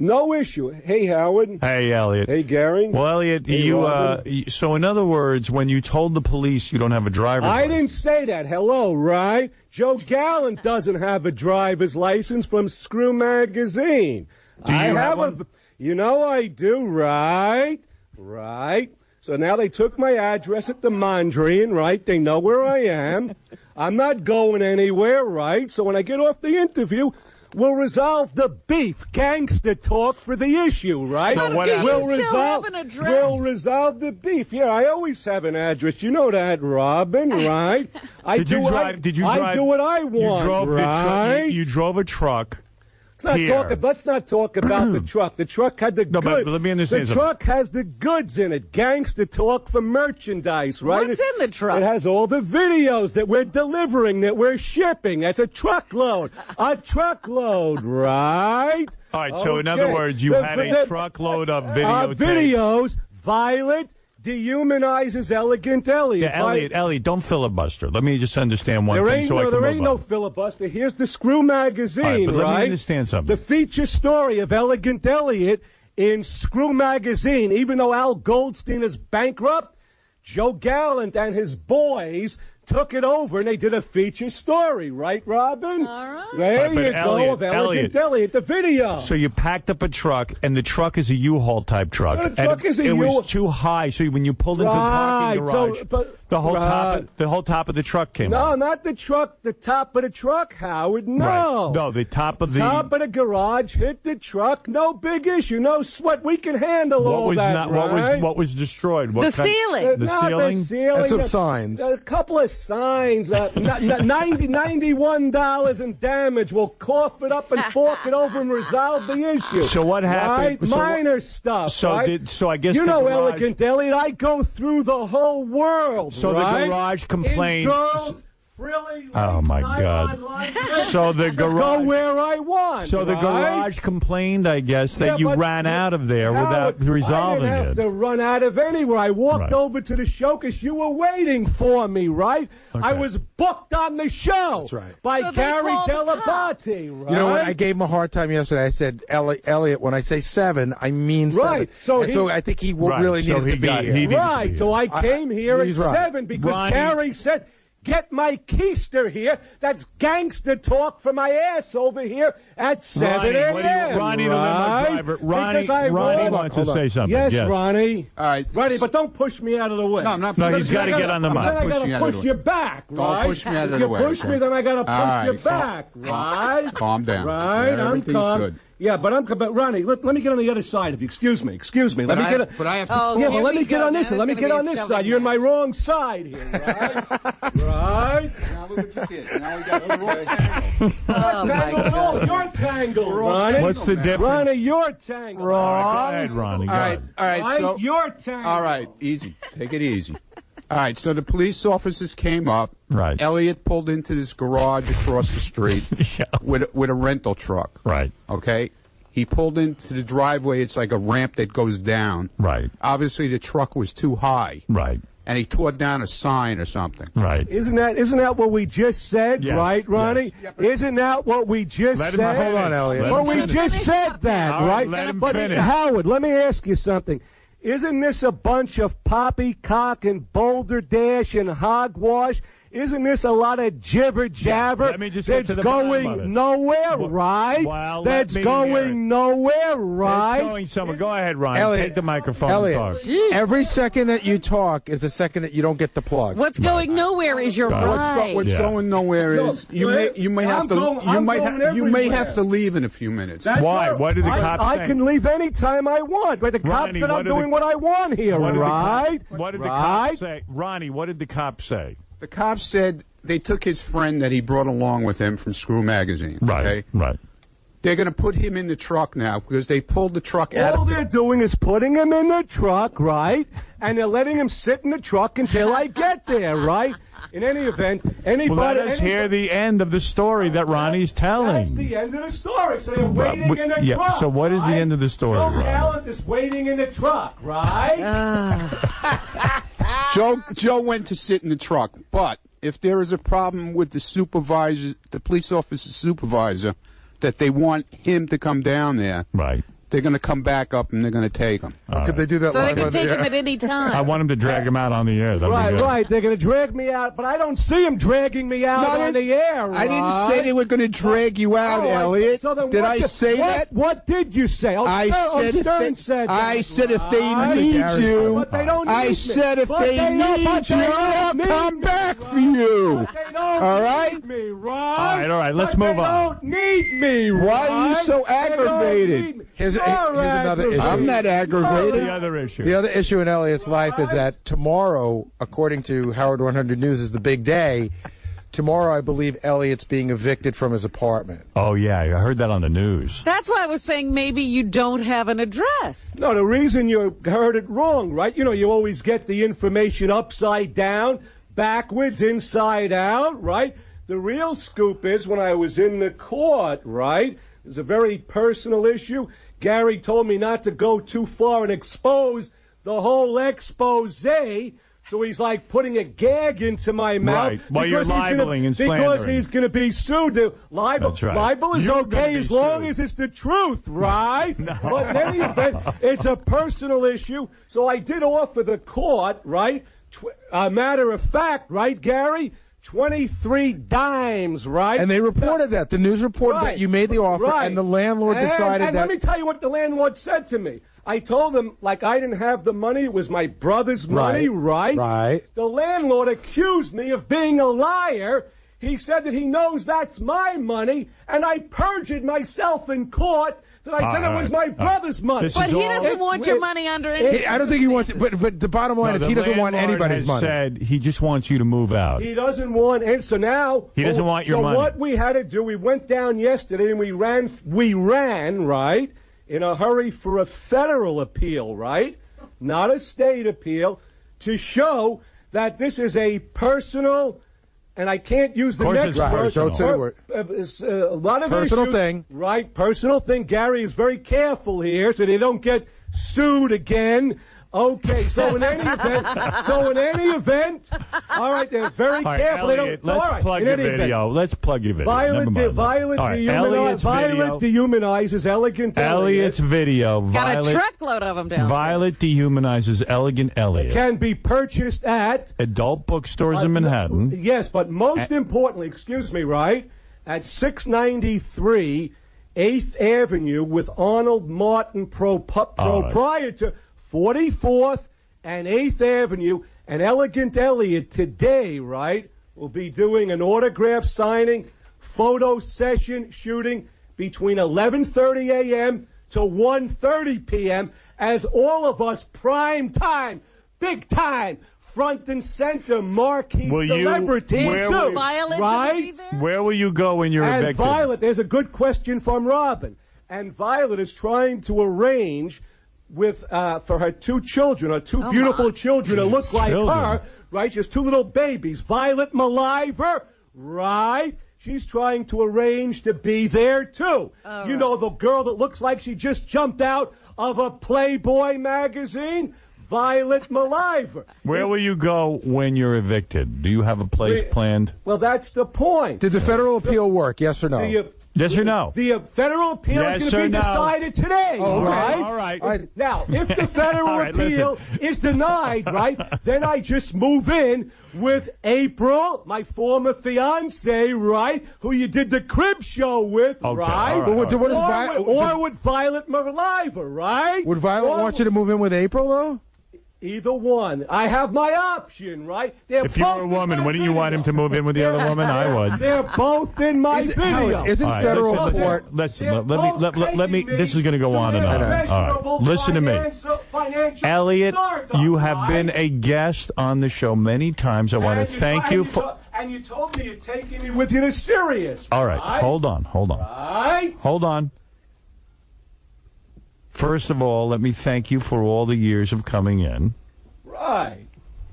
No issue. Hey, Howard. Hey, Elliot. Hey, Gary. Well, Elliot, Hey, so in other words, when you told the police you don't have a driver's license. I didn't say that. Hello, right? Joe Gallen doesn't have a driver's license from Screw Magazine. Do you have one? You know I do, right? Right. So now they took my address at the Mondrian, right? They know where I am. I'm not going anywhere, right? So when I get off the interview, we'll resolve the beef. Gangster talk for the issue, right? So we'll resolve the beef. Yeah, I always have an address. You know that, Robin, right? I do what I want, right? You drove a truck. Let's not talk about the truck. The truck had the goods. But let me understand. The truck has the goods in it. Gangster talk for merchandise, right? What's in the truck? It has all the videos that we're delivering, that we're shipping. That's a truckload. A truckload, right? All right, so in other words, you had a truckload of videos. Violet dehumanizes Elegant Elliot. Yeah, Elliot, don't filibuster. Let me just understand one thing. There ain't no filibuster. Here's the Screw magazine, right? But right? Let me understand something. The feature story of Elegant Elliot in Screw magazine. Even though Al Goldstein is bankrupt, Joe Gallant and his boys took it over and they did a feature story, right, Robin? All right. There you go, of Elegant Elliot, the video. So you packed up a truck, and the truck is a U-Haul type truck. So the truck is a it was too high, so when you pulled into the parking garage, the whole top of the truck came out. No, not the truck, the top of the truck, Howard, no. Right. No, the top of the... top of the garage hit the truck, no big issue, no sweat, we can handle all that, right? What was destroyed? The ceiling. The ceiling. And some signs. A couple of signs, $91 in damage. We'll cough it up and fork it over and resolve the issue. So what happened? Right? Minor stuff. So right? So I guess you know, Elegant Elliot, I go through the whole world. So right? the garage complained. Really? Oh my God! So the garage go where I want. So the garage complained, I guess, that you ran out of there without resolving it. I didn't have to run out of anywhere. I walked over to the show because you were waiting for me, right? Okay. I was booked on the show by Gary Dell'Abate, right? You know what? I gave him a hard time yesterday. I said, Elliot, when I say 7, I mean 7. Right. So I think he really needed to be here. Right. So I came here at 7 because Gary said, get my keister here. That's gangster talk for my ass over here at 7 a.m. Ronnie wants to say something. Yes, Ronnie. All right. Ronnie, but don't push me out of the way. No, I'm not. No, he's got to get on the mic. Then I got to push you back, right? Don't push me out of the way. If you push me, then I got to punch you back, right? Calm down. Right, I'm calm. Good. Yeah, but Ronnie, let me get on the other side of you. Excuse me. Let me get. But I have to. Yeah, but let me get on this. Let me get on this side. You're in my wrong side here, right? Right. Now look what you did. Now we got the wrong tangle. No, you're tangled, Ronnie. What's the difference? Ronnie, you're tangled. Wrong. Go ahead, Ronnie. All right. So you're tangled. All right, easy. Take it easy. All right, so the police officers came up. Right. Elliot pulled into this garage across the street with a rental truck. Right. Okay. He pulled into the driveway. It's like a ramp that goes down. Right. Obviously, the truck was too high. Right. And he tore down a sign or something. Right. Isn't that what we just said, right, Ronnie? Yes. Isn't that what we just said? Hold on, Elliot. Well, we just said that, right? Let him but finish. Howard, let me ask you something. Isn't this a bunch of poppycock and boulder dash and hogwash? Isn't this a lot of jibber jabber? Let me just get to the going bottom of it. nowhere, right? Well, that's going nowhere, right? It's going somewhere. Go ahead, Ronnie. Elliot, take the microphone Elliot, and talk. every second that you talk is a second that you don't get the plug. What's going nowhere is your ride. What's going nowhere is you may have to leave in a few minutes. Why? What did the cops say? I can leave any time I want. But the cops said I'm doing what I want here, right? What did the cops say? Ronnie, what did the cops say? The cops said they took his friend that he brought along with him from Screw Magazine. Right. Okay? Right. They're going to put him in the truck now because they pulled the truck out. All they're doing is putting him in the truck, right? And they're letting him sit in the truck until I get there, right? In any event, anybody... Well, let us hear the end of the story that Ronnie's telling. That's the end of the story. So they're waiting in the truck. So what is the end of the story, Joe Gallant is waiting in the truck, right? Joe went to sit in the truck, but if there is a problem with the supervisor, the police officer supervisor, that they want him to come down there, right? They're going to come back up and they're going to take him. Could they do that? So they can take him at any time. I want him to drag him out on the air. Right. They're going to drag me out, but I don't see him dragging me out on the air. I didn't say they were going to drag you out, Elliot. Did I say that? What did you say? I said if they need you, but they don't need I said if they need you, they'll come back for you. They don't All right? need me, right? All right, let's move on. They don't need me, right? Why are you so aggravated? Here's another issue. I'm not aggravated. The other issue. The other issue in Elliot's life is that tomorrow, according to Howard 100 News, is the big day. Tomorrow, I believe Elliot's being evicted from his apartment. Oh, yeah, I heard that on the news. That's why I was saying maybe you don't have an address. No, the reason you heard it wrong, right? You know, you always get the information upside down, backwards, inside out, right? The real scoop is when I was in the court, right? It's a very personal issue. Gary told me not to go too far and expose the whole expose. So he's like putting a gag into my mouth. Right. Well, you're libeling and slandering. Because he's going to be sued. Libel, That's right. Libel is You're okay as long as it's the truth, right? No. But in any event, it's a personal issue. So I did offer the court, right? A matter of fact, right, Gary? 23 dimes, right? And they reported that. The news reported that you made the offer, and the landlord decided and that... let me tell you what the landlord said to me. I told him, like, I didn't have the money. It was my brother's money, right? Right. The landlord accused me of being a liar. He said that he knows that's my money, and I perjured myself in court that I said it was my brother's money. But he doesn't want your money under any... I don't think he wants it, but the bottom line is he doesn't want anybody's money. Said he just wants you to move out. He doesn't want it. So now... He doesn't want your money. So what we had to do, we went down yesterday and we ran, right, in a hurry for a federal appeal, right? Not a state appeal, to show that this is a personal... And I can't use the next word. Don't say the word. A lot of personal issues, thing. Right, personal thing. Gary is very careful here so they don't get sued again. Okay, so in any event, all right, they're very careful. Elliot, let's plug your video. Let's plug your video. Violet dehumanizes elegant Elliot's video. Got a truckload of them down. Violet dehumanizes elegant Elliot. It can be purchased at adult bookstores in Manhattan. Yes, but most importantly, excuse me, right, at 693 8th Avenue with Arnold Martin proprietor. 44th and 8th Avenue, and Elegant Elliot today, right, will be doing an autograph signing, photo session shooting between 11:30 a.m. to 1:30 p.m. as all of us prime time, big time, front and center marquee celebrities do, right? Where will you go when you're evicted? Violet, there's a good question from Robin, and Violet is trying to arrange with for her two children, her two beautiful children that look like her, right? She has two little babies, 𝗦𝗵cie𝘄𝗿𝗋, right? She's trying to arrange to be there, too. You know, the girl that looks like she just jumped out of a Playboy magazine? 𝗦𝗵cie𝘄𝗿𝗋. Where will you go when you're evicted? Do you have a place planned? Well, that's the point. Did the federal appeal work, yes or no? Yes or no? The federal appeal is going to be decided today, right? All right. Now, if the federal appeal is denied, right, then I just move in with April, my former fiance, right, who you did the crib show with, right? Or would 𝗦𝗵cie𝘄𝗿𝗋, right? Would Violet want you to move in with April, though? Either one. I have my option, right? If you were a woman, wouldn't you want him to move in with the other woman? I would. They're both in my video. Isn't federal court... Listen, let me, this is going to go on and on. All right. Listen to me. Elliot, you have been a guest on the show many times. I want to thank you for... And you told me you're taking me with you to Sirius. All right. Hold on. Right? Hold on. First of all, let me thank you for all the years of coming in. Right.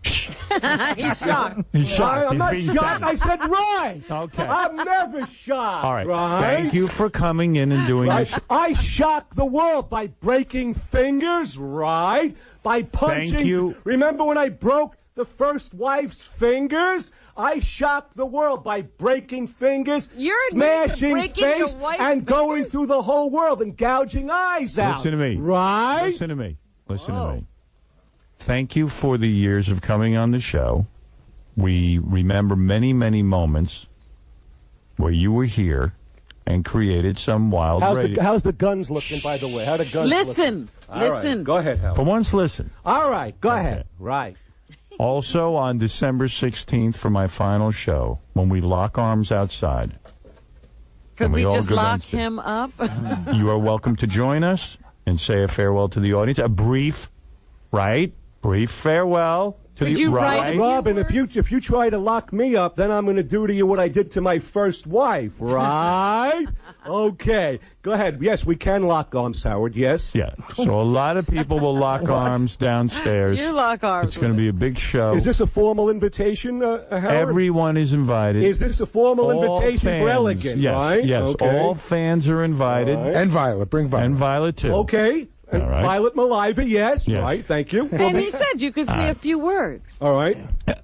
He's shocked. He's shocked. I'm not shocked. I said right. Okay. I'm never shocked. All right. Right? Thank you for coming in and doing this. I shock the world by breaking fingers, right? By punching. Thank you. Remember when I broke the first wife's fingers? I shocked the world by breaking fingers, smashing face, and going through the whole world and gouging eyes out. Listen to me. Right? Listen to me. Thank you for the years of coming on the show. We remember many, many moments where you were here and created some wild radio. How's the guns looking, by the way? How the guns listen. All right. Go ahead, Hal. For once, listen. All right. Go ahead. Right. Also on December 16th for my final show, when we lock arms outside. Could we just lock him up? You are welcome to join us and say a farewell to the audience. A brief farewell to the audience. Robin, if you try to lock me up, then I'm going to do to you what I did to my first wife, right? Okay. Go ahead. Yes, we can lock arms, Howard. Yes. Yeah. So a lot of people will lock arms downstairs. You lock arms. It's going to be a big show. Is this a formal invitation, Howard? Everyone is invited. Is this a formal invitation fans, for Elegant? Yes. Right? Yes. Okay. All fans are invited. Right. And Violet. Bring Violet. And Violet too. Okay. And right. Violet Maliva, yes. Right, thank you. And he said you could say a few words. All right.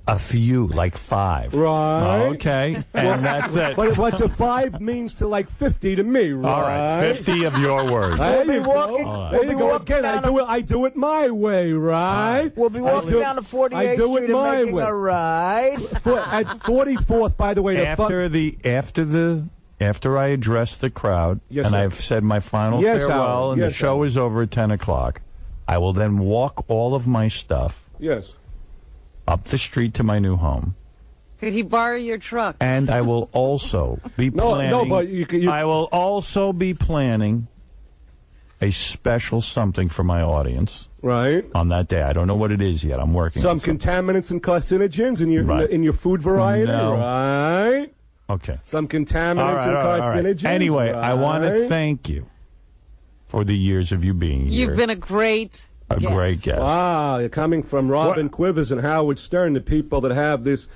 A few, like 5. Right. Okay. And that's it. But what's a 5 means to like 50 to me, right? All right. 50 of your words. There you go. There you go. Again, I do it my way, right? We'll be walking down to 48th Street and making a ride. At 44th, by the way. After I address the crowd, and I've said my final farewell, and the show is over at 10 o'clock, I will then walk all of my stuff up the street to my new home. Could he borrow your truck? And I will also be planning. I will also be planning a special something for my audience. Right. On that day. I don't know what it is yet. I'm working on something. Contaminants and carcinogens in your food variety, right? Okay. Some contaminants and carcinogens. Anyway, I want to thank you for the years of you being here. You've been a great guest. Wow, you're coming from Robin Quivers and Howard Stern, the people that have this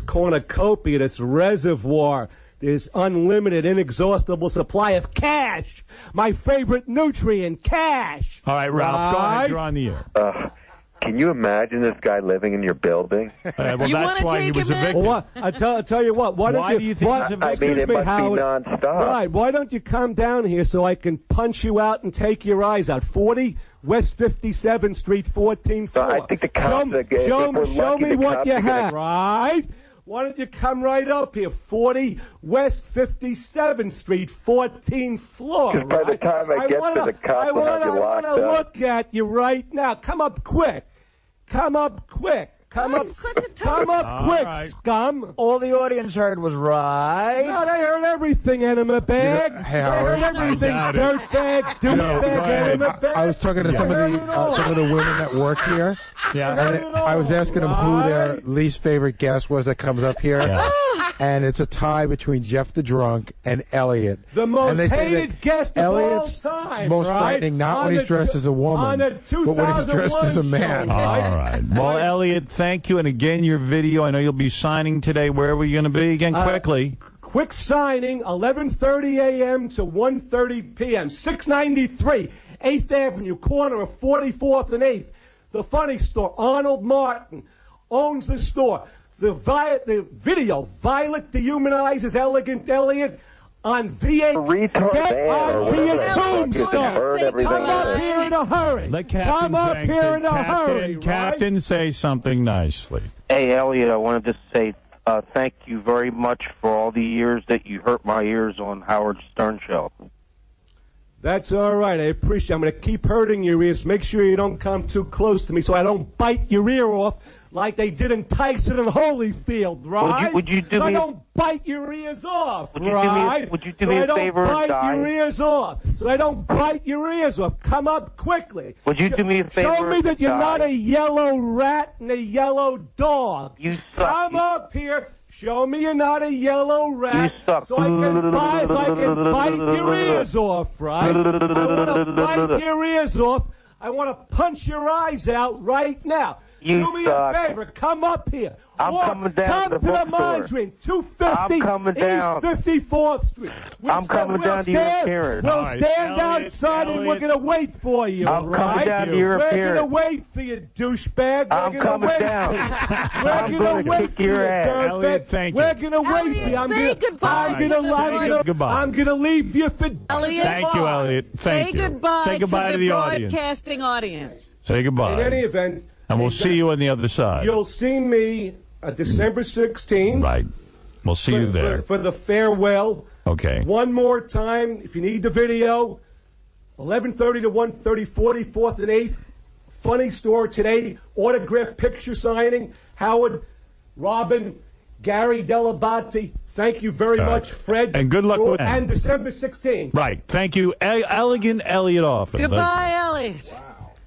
cornucopia, this reservoir, this unlimited, inexhaustible supply of cash. My favorite nutrient, cash. All right, Ralph, go ahead. You're on the air. Can you imagine this guy living in your building? Well, that's why he was evicted. Well, I tell you what. Why do you think it must be nonstop. Right. Why don't you come down here so I can punch you out and take your eyes out? 40 West 57th Street, 14th floor. I think the cops show me what you have. Right. Why don't you come right up here? 40 West 57th Street, 14th floor. Because by the time I get to the cops, I want to look at you right now. Come up quick. Come up quick. Come up quick, scum. All the audience heard was right. No, they heard everything, enema bag. Hey, Howard. They heard everything, dirtbag, douchebag, enema bag. I was talking to some of the women that work here. Yeah. And I was asking them who their least favorite guest was that comes up here. Yeah. And it's a tie between Jeff the Drunk and Elliot. The most hated guest of all time. Most frightening, not when he's dressed as a woman, but when he's dressed as a man. All right. Well, Elliot, thank you. And again, your video, I know you'll be signing today. Where are we going to be again? Quickly. Quick signing, 11:30 a.m. to 1:30 p.m. 693 8th Avenue, corner of 44th and 8th. The Funny Store. Arnold Martin owns the store. The video, Violet dehumanizes Elegant Elliot on VA. Get onto your tombstone. Come up here in a hurry. Come up here in a hurry. Captain, say something nicely. Hey, Elliot, I wanted to say thank you very much for all the years that you hurt my ears on Howard Stern Show. That's all right. I appreciate it. I'm going to keep hurting your ears. Make sure you don't come too close to me so I don't bite your ear off like they did in Tyson and Holyfield, right? Would you do so me I don't bite your ears off, would right? Would you do me a favor and die? So I don't bite your ears off. So I don't bite your ears off. Come up quickly. Would you do me a favor? Show me that you're not a yellow rat and a yellow dog. You suck. Come up here. Show me you're not a yellow rat, you suck. so I can bite your ears off, right? I want to bite your ears off. I want to punch your eyes out right now. You Do me suck. a favor. Come up here. I'm coming down to the Mondrian, 250 East 54th Street. I'm coming down to your appearance. We'll stand outside and we're going to wait for you, I'm coming down to your appearance. We're going to wait for you, douchebag. I'm coming down. We're going to wait kick your ass. Elliot, thank you. We're going to wait for you. Say goodbye. I'm going to leave you for... Elliot, thank you, Elliot. Thank you. Say goodbye to the audience. Broadcasting audience. Say goodbye. In any event... And we'll see you on the other side. You'll see me December 16th. Right. We'll see you there. For the farewell. Okay. One more time, if you need the video, 11:30 to 1:30, 44th and 8th, Funny story today, autograph picture signing. Howard, Robin, Gary Dell'Abate. Thank you very much, Fred. And good luck with that. And December 16th. Right. Thank you, Elegant Elliot Offen. Goodbye, Elliot.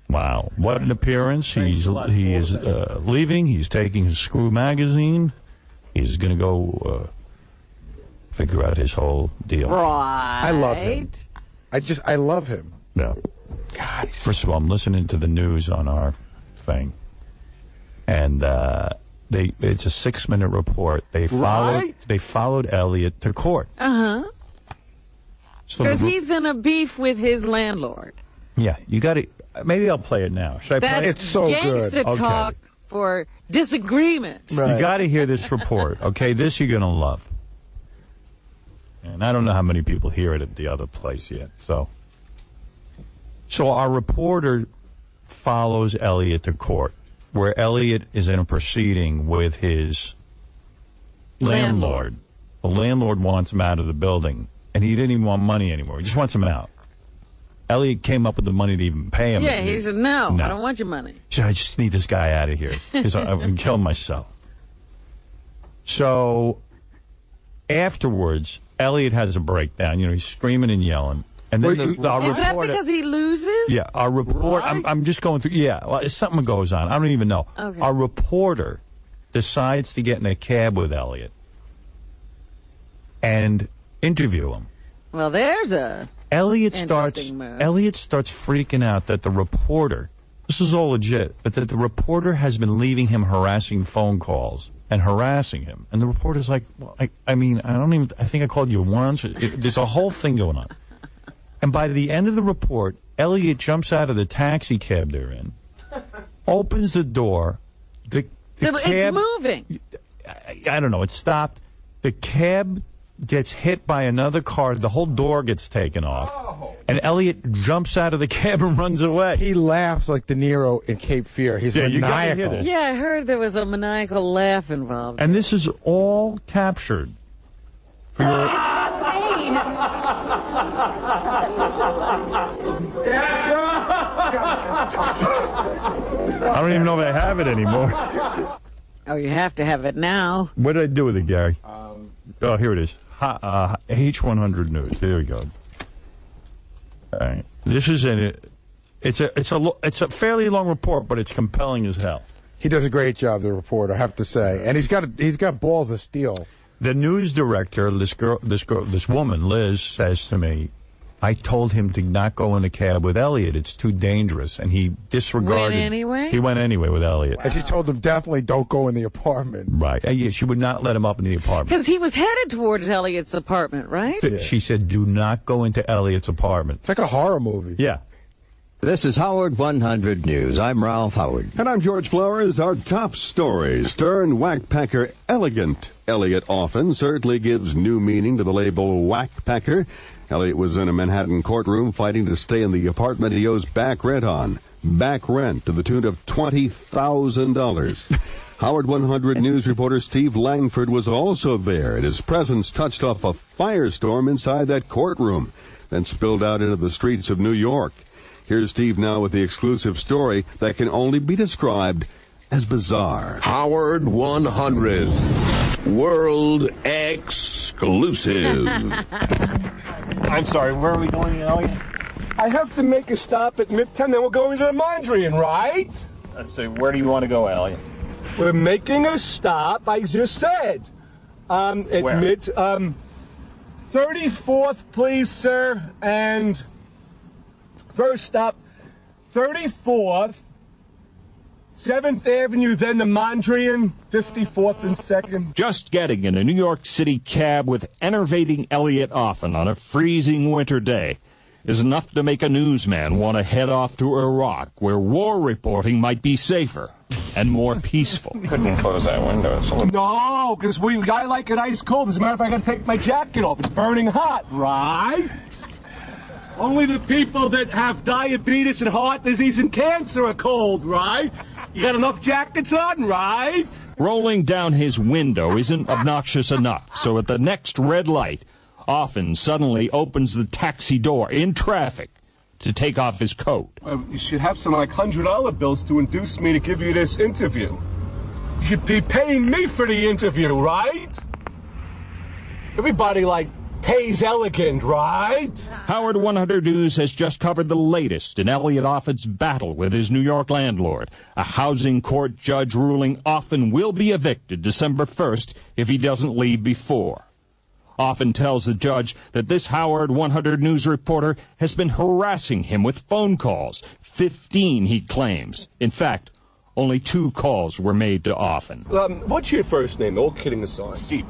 Wow. What an appearance. He is leaving. He's taking his Screw magazine. He's going to go figure out his whole deal. Right. I love him. I love him. Yeah. God. First of all, I'm listening to the news on our thing. And it's a 6-minute report. They followed Elliot to court. Uh-huh. Because So he's in a beef with his landlord. Yeah, you got to. Maybe I'll play it now. Should I play it? That's gangster talk for disagreement. Right. You got to hear this report, okay? This you're going to love. And I don't know how many people hear it at the other place yet. So our reporter follows Elliot to court, where Elliot is in a proceeding with his landlord. The landlord wants him out of the building, and he didn't even want money anymore. He just wants him out. Elliot came up with the money to even pay him. Yeah, he said, no, I don't want your money. He said, I just need this guy out of here because I'm going to kill myself. So afterwards, Elliot has a breakdown. You know, he's screaming and yelling. And then Is that because he loses? Yeah, our report, I'm just going through, well, something goes on. I don't even know. Okay. Our reporter decides to get in a cab with Elliot and interview him. Well, there's a Elliot starts freaking out that the reporter, this is all legit, but that the reporter has been leaving him harassing phone calls and harassing him. And the reporter's like, well, I think I called you once. There's a whole thing going on. And by the end of the report, Elliot jumps out of the taxi cab they're in, opens the door. The cab, it's moving. I don't know. It stopped. The cab gets hit by another car. The whole door gets taken off. Oh. And Elliot jumps out of the cab and runs away. He laughs like De Niro in Cape Fear. He's maniacal. Yeah, I heard there was a maniacal laugh involved. And this is all captured for your... I don't even know if I have it anymore. Oh, you have to have it now. What did I do with it, Gary? Oh, here it is. H100 News. There we go. All right. This is it's a fairly long report, but it's compelling as hell. He does a great job, the reporter, I have to say, and he's got balls of steel. The news director, this woman, Liz, says to me, I told him to not go in a cab with Elliot. It's too dangerous. And he disregarded. Went anyway? He went anyway with Elliot. Wow. And she told him definitely don't go in the apartment. Right. And yeah, she would not let him up in the apartment. Because he was headed towards Elliot's apartment, right? Yeah. She said, do not go into Elliot's apartment. It's like a horror movie. Yeah. This is Howard 100 News. I'm Ralph Howard. And I'm George Flowers. Our top story. Stern whackpacker Elegant Elliot Offen certainly gives new meaning to the label whackpacker. Elliot was in a Manhattan courtroom fighting to stay in the apartment he owes back rent on. Back rent to the tune of $20,000. Howard 100 News reporter Steve Langford was also there, and his presence touched off a firestorm inside that courtroom, then spilled out into the streets of New York. Here's Steve now with the exclusive story that can only be described as bizarre. Howard 100, world exclusive. I'm sorry, where are we going, Elliot? I have to make a stop at Midtown, then we're going to the Mondrian, right? Let's see, where do you want to go, Elliot? We're making a stop, I just said. At where? 34th, please, sir, and... First stop, 34th, 7th Avenue, then the Mondrian, 54th and 2nd. Just getting in a New York City cab with enervating Elliot Offen on a freezing winter day is enough to make a newsman want to head off to Iraq, where war reporting might be safer and more peaceful. Couldn't close that window. No, because I like it ice cold. As a matter of fact, I got to take my jacket off. It's burning hot, right? Only the people that have diabetes and heart disease and cancer are cold, right? You got enough jackets on, right? Rolling down his window isn't obnoxious enough, so at the next red light, Offen suddenly opens the taxi door in traffic, to take off his coat. You should have some, like, $100 bills to induce me to give you this interview. You should be paying me for the interview, right? Everybody, like, pays elegant, right? Howard 100 News has just covered the latest in Elliot Offen's battle with his New York landlord. A housing court judge ruling Offen will be evicted December 1st if he doesn't leave before. Offen tells the judge that this Howard 100 News reporter has been harassing him with phone calls. 15, he claims. In fact, only 2 calls were made to Offen. What's your first name? All kidding aside. Steve.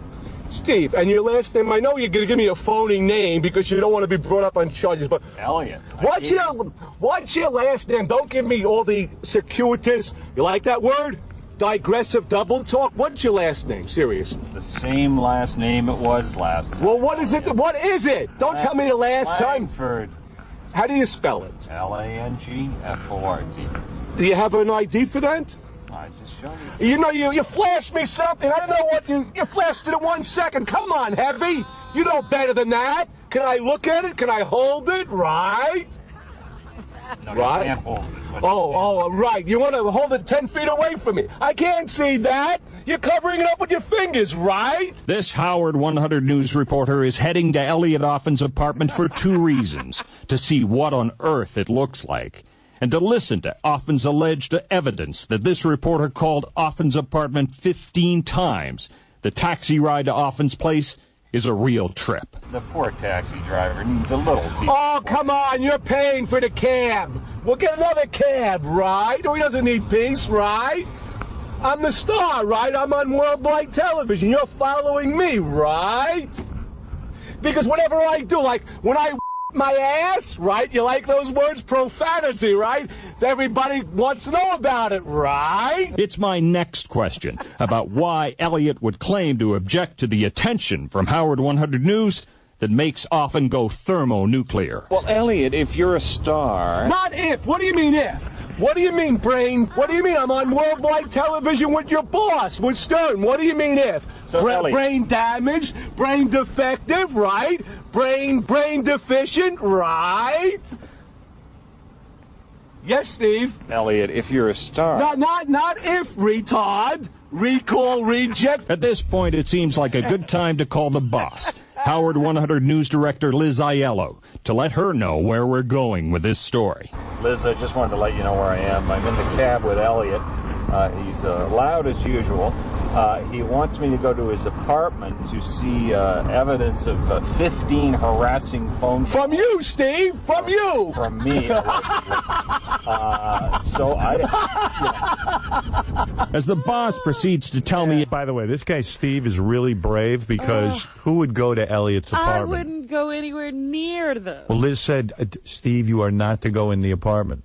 Steve, and your last name? I know you're going to give me a phony name because you don't want to be brought up on charges, but... Elliot. What's your last name? Don't give me all the circuitous, you like that word? Digressive double talk. What's your last name? Seriously. The same last name it was last time. Well, what is it? What is it? Don't tell me the last time. Langford. How do you spell it? L-A-N-G-F-O-R-D. Do you have an ID for that? I just showed you. You know, you flashed me something. I don't know what you flashed it in 1 second. Come on, Heavy. You know better than that. Can I look at it? Can I hold it? Right? No, right? You can't hold it. Oh, right. You want to hold it 10 feet away from me. I can't see that. You're covering it up with your fingers, right? This Howard 100 News reporter is heading to Elliot Offen's apartment for 2 reasons. To see what on earth it looks like, and to listen to Offen's alleged evidence that this reporter called Offen's apartment 15 times. The taxi ride to Offen's place is a real trip. The poor taxi driver needs a little peace. Oh, come on, you're paying for the cab. We'll get another cab, right? Or he doesn't need peace, right? I'm the star, right? I'm on worldwide television. You're following me, right? Because whatever I do, like when I my ass, right? You like those words? Profanity, right? Everybody wants to know about it, right? It's my next question about why Elliot would claim to object to the attention from Howard 100 News that makes Offen go thermonuclear. Well, Elliot, if you're a star... Not if. What do you mean if? What do you mean, brain? What do you mean I'm on worldwide television with your boss, with Stern? What do you mean if? So, brain damaged, brain defective, right? Brain deficient, right? Yes, Steve? Elliot, if you're a star... Not if, retard. Recall, reject. At this point, it seems like a good time to call the boss, Howard 100 News Director 𝗦𝗲𝗄, to let her know where we're going with this story. Liz, I just wanted to let you know where I am. I'm in the cab with Elliot. He's loud as usual. He wants me to go to his apartment to see evidence of 15 harassing phone calls. From you, Steve! From you! From me. So As the boss proceeds to tell me... By the way, this guy Steve is really brave because who would go to Elliot's apartment? I wouldn't go anywhere near them. Well, Liz said, Steve, you are not to go in the apartment.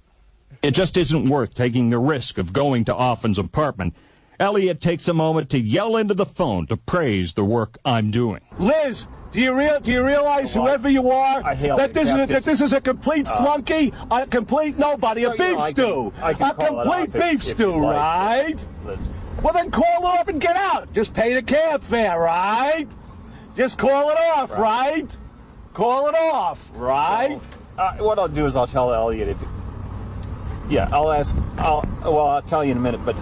It just isn't worth taking the risk of going to Offen's apartment. Elliot takes a moment to yell into the phone to praise the work I'm doing. Liz, do you realize, whoever you are, that this is a complete flunky, a complete nobody, a beef stew, a complete beef stew, right? Well, then call it off and get out. Just pay the cab fare, right? Just call it off, right? Call it off, right? So, what I'll do is I'll tell Elliot if... Yeah, I'll tell you in a minute, but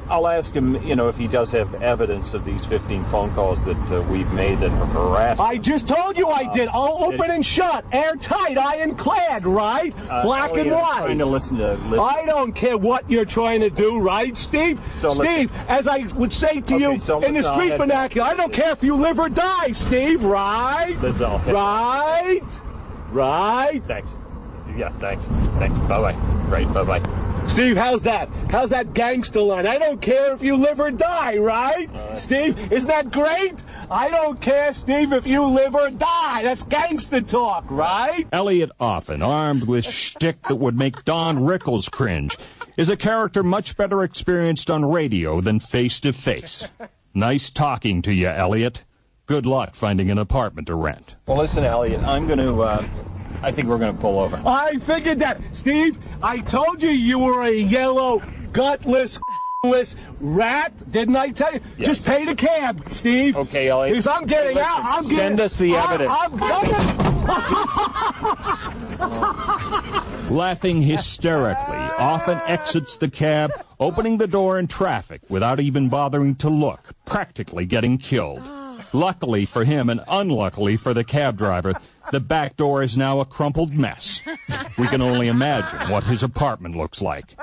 I'll ask him, if he does have evidence of these 15 phone calls that we've made that have harassed him. I just told you I did. All open and shut, airtight, ironclad, right? Black Elliot, and white. I'm trying to listen to... I don't care what you're trying to do, right, Steve? Steve, as I would say to you in the street vernacular, I don't care if you live or die, Steve, right? Right? Right? Thanks. Yeah, thanks. Bye-bye. Great, bye-bye. Steve, how's that? How's that gangster line? I don't care if you live or die, right? Steve, isn't that great? I don't care, Steve, if you live or die. That's gangster talk, right? Elliot Offen, armed with shtick that would make Don Rickles cringe, is a character much better experienced on radio than face-to-face. Nice talking to you, Elliot. Good luck finding an apartment to rent. Well, listen, Elliot, I'm going to... I think we're going to pull over. I figured that. Steve, I told you were a yellow, gutless, rat. Didn't I tell you? Yes. Just pay the cab, Steve. Okay, Elliot. Because I'm getting out. Send us the evidence. Laughing hysterically, often exits the cab, opening the door in traffic without even bothering to look, practically getting killed. Luckily for him and unluckily for the cab driver, the back door is now a crumpled mess. We can only imagine what his apartment looks like.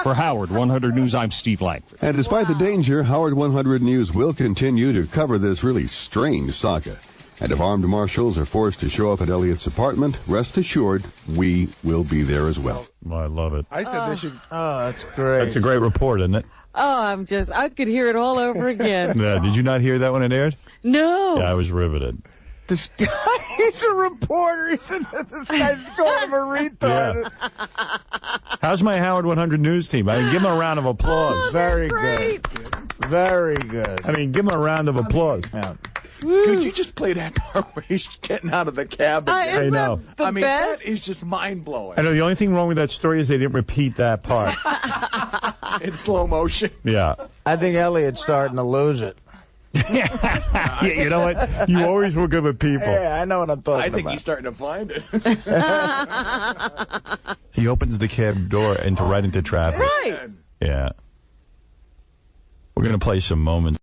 For Howard 100 News, I'm Steve Langford. And despite the danger, Howard 100 News will continue to cover this really strange saga. And if armed marshals are forced to show up at Elliott's apartment, rest assured, we will be there as well. I love it. I said they should. Oh, that's great. That's a great report, isn't it? Oh, I could hear it all over again. Yeah, did you not hear that when it aired? No. Yeah, I was riveted. This guy, he's a reporter. This guy's calling him a retard. Yeah. How's my Howard 100 News team? I mean, give him a round of applause. Oh, Very great. good. Very good. I mean, give him a round of applause. Yeah. Could you just play that part where he's getting out of the cab? I know. I mean, that is just mind-blowing. I know the only thing wrong with that story is they didn't repeat that part. In slow motion. Yeah. I think Elliott's starting to lose it. Yeah, you know what? You always were good with people. Yeah, I know what I'm talking about. I think he's starting to find it. He opens the cab door right into traffic. Right. Yeah. We're going to play some moments.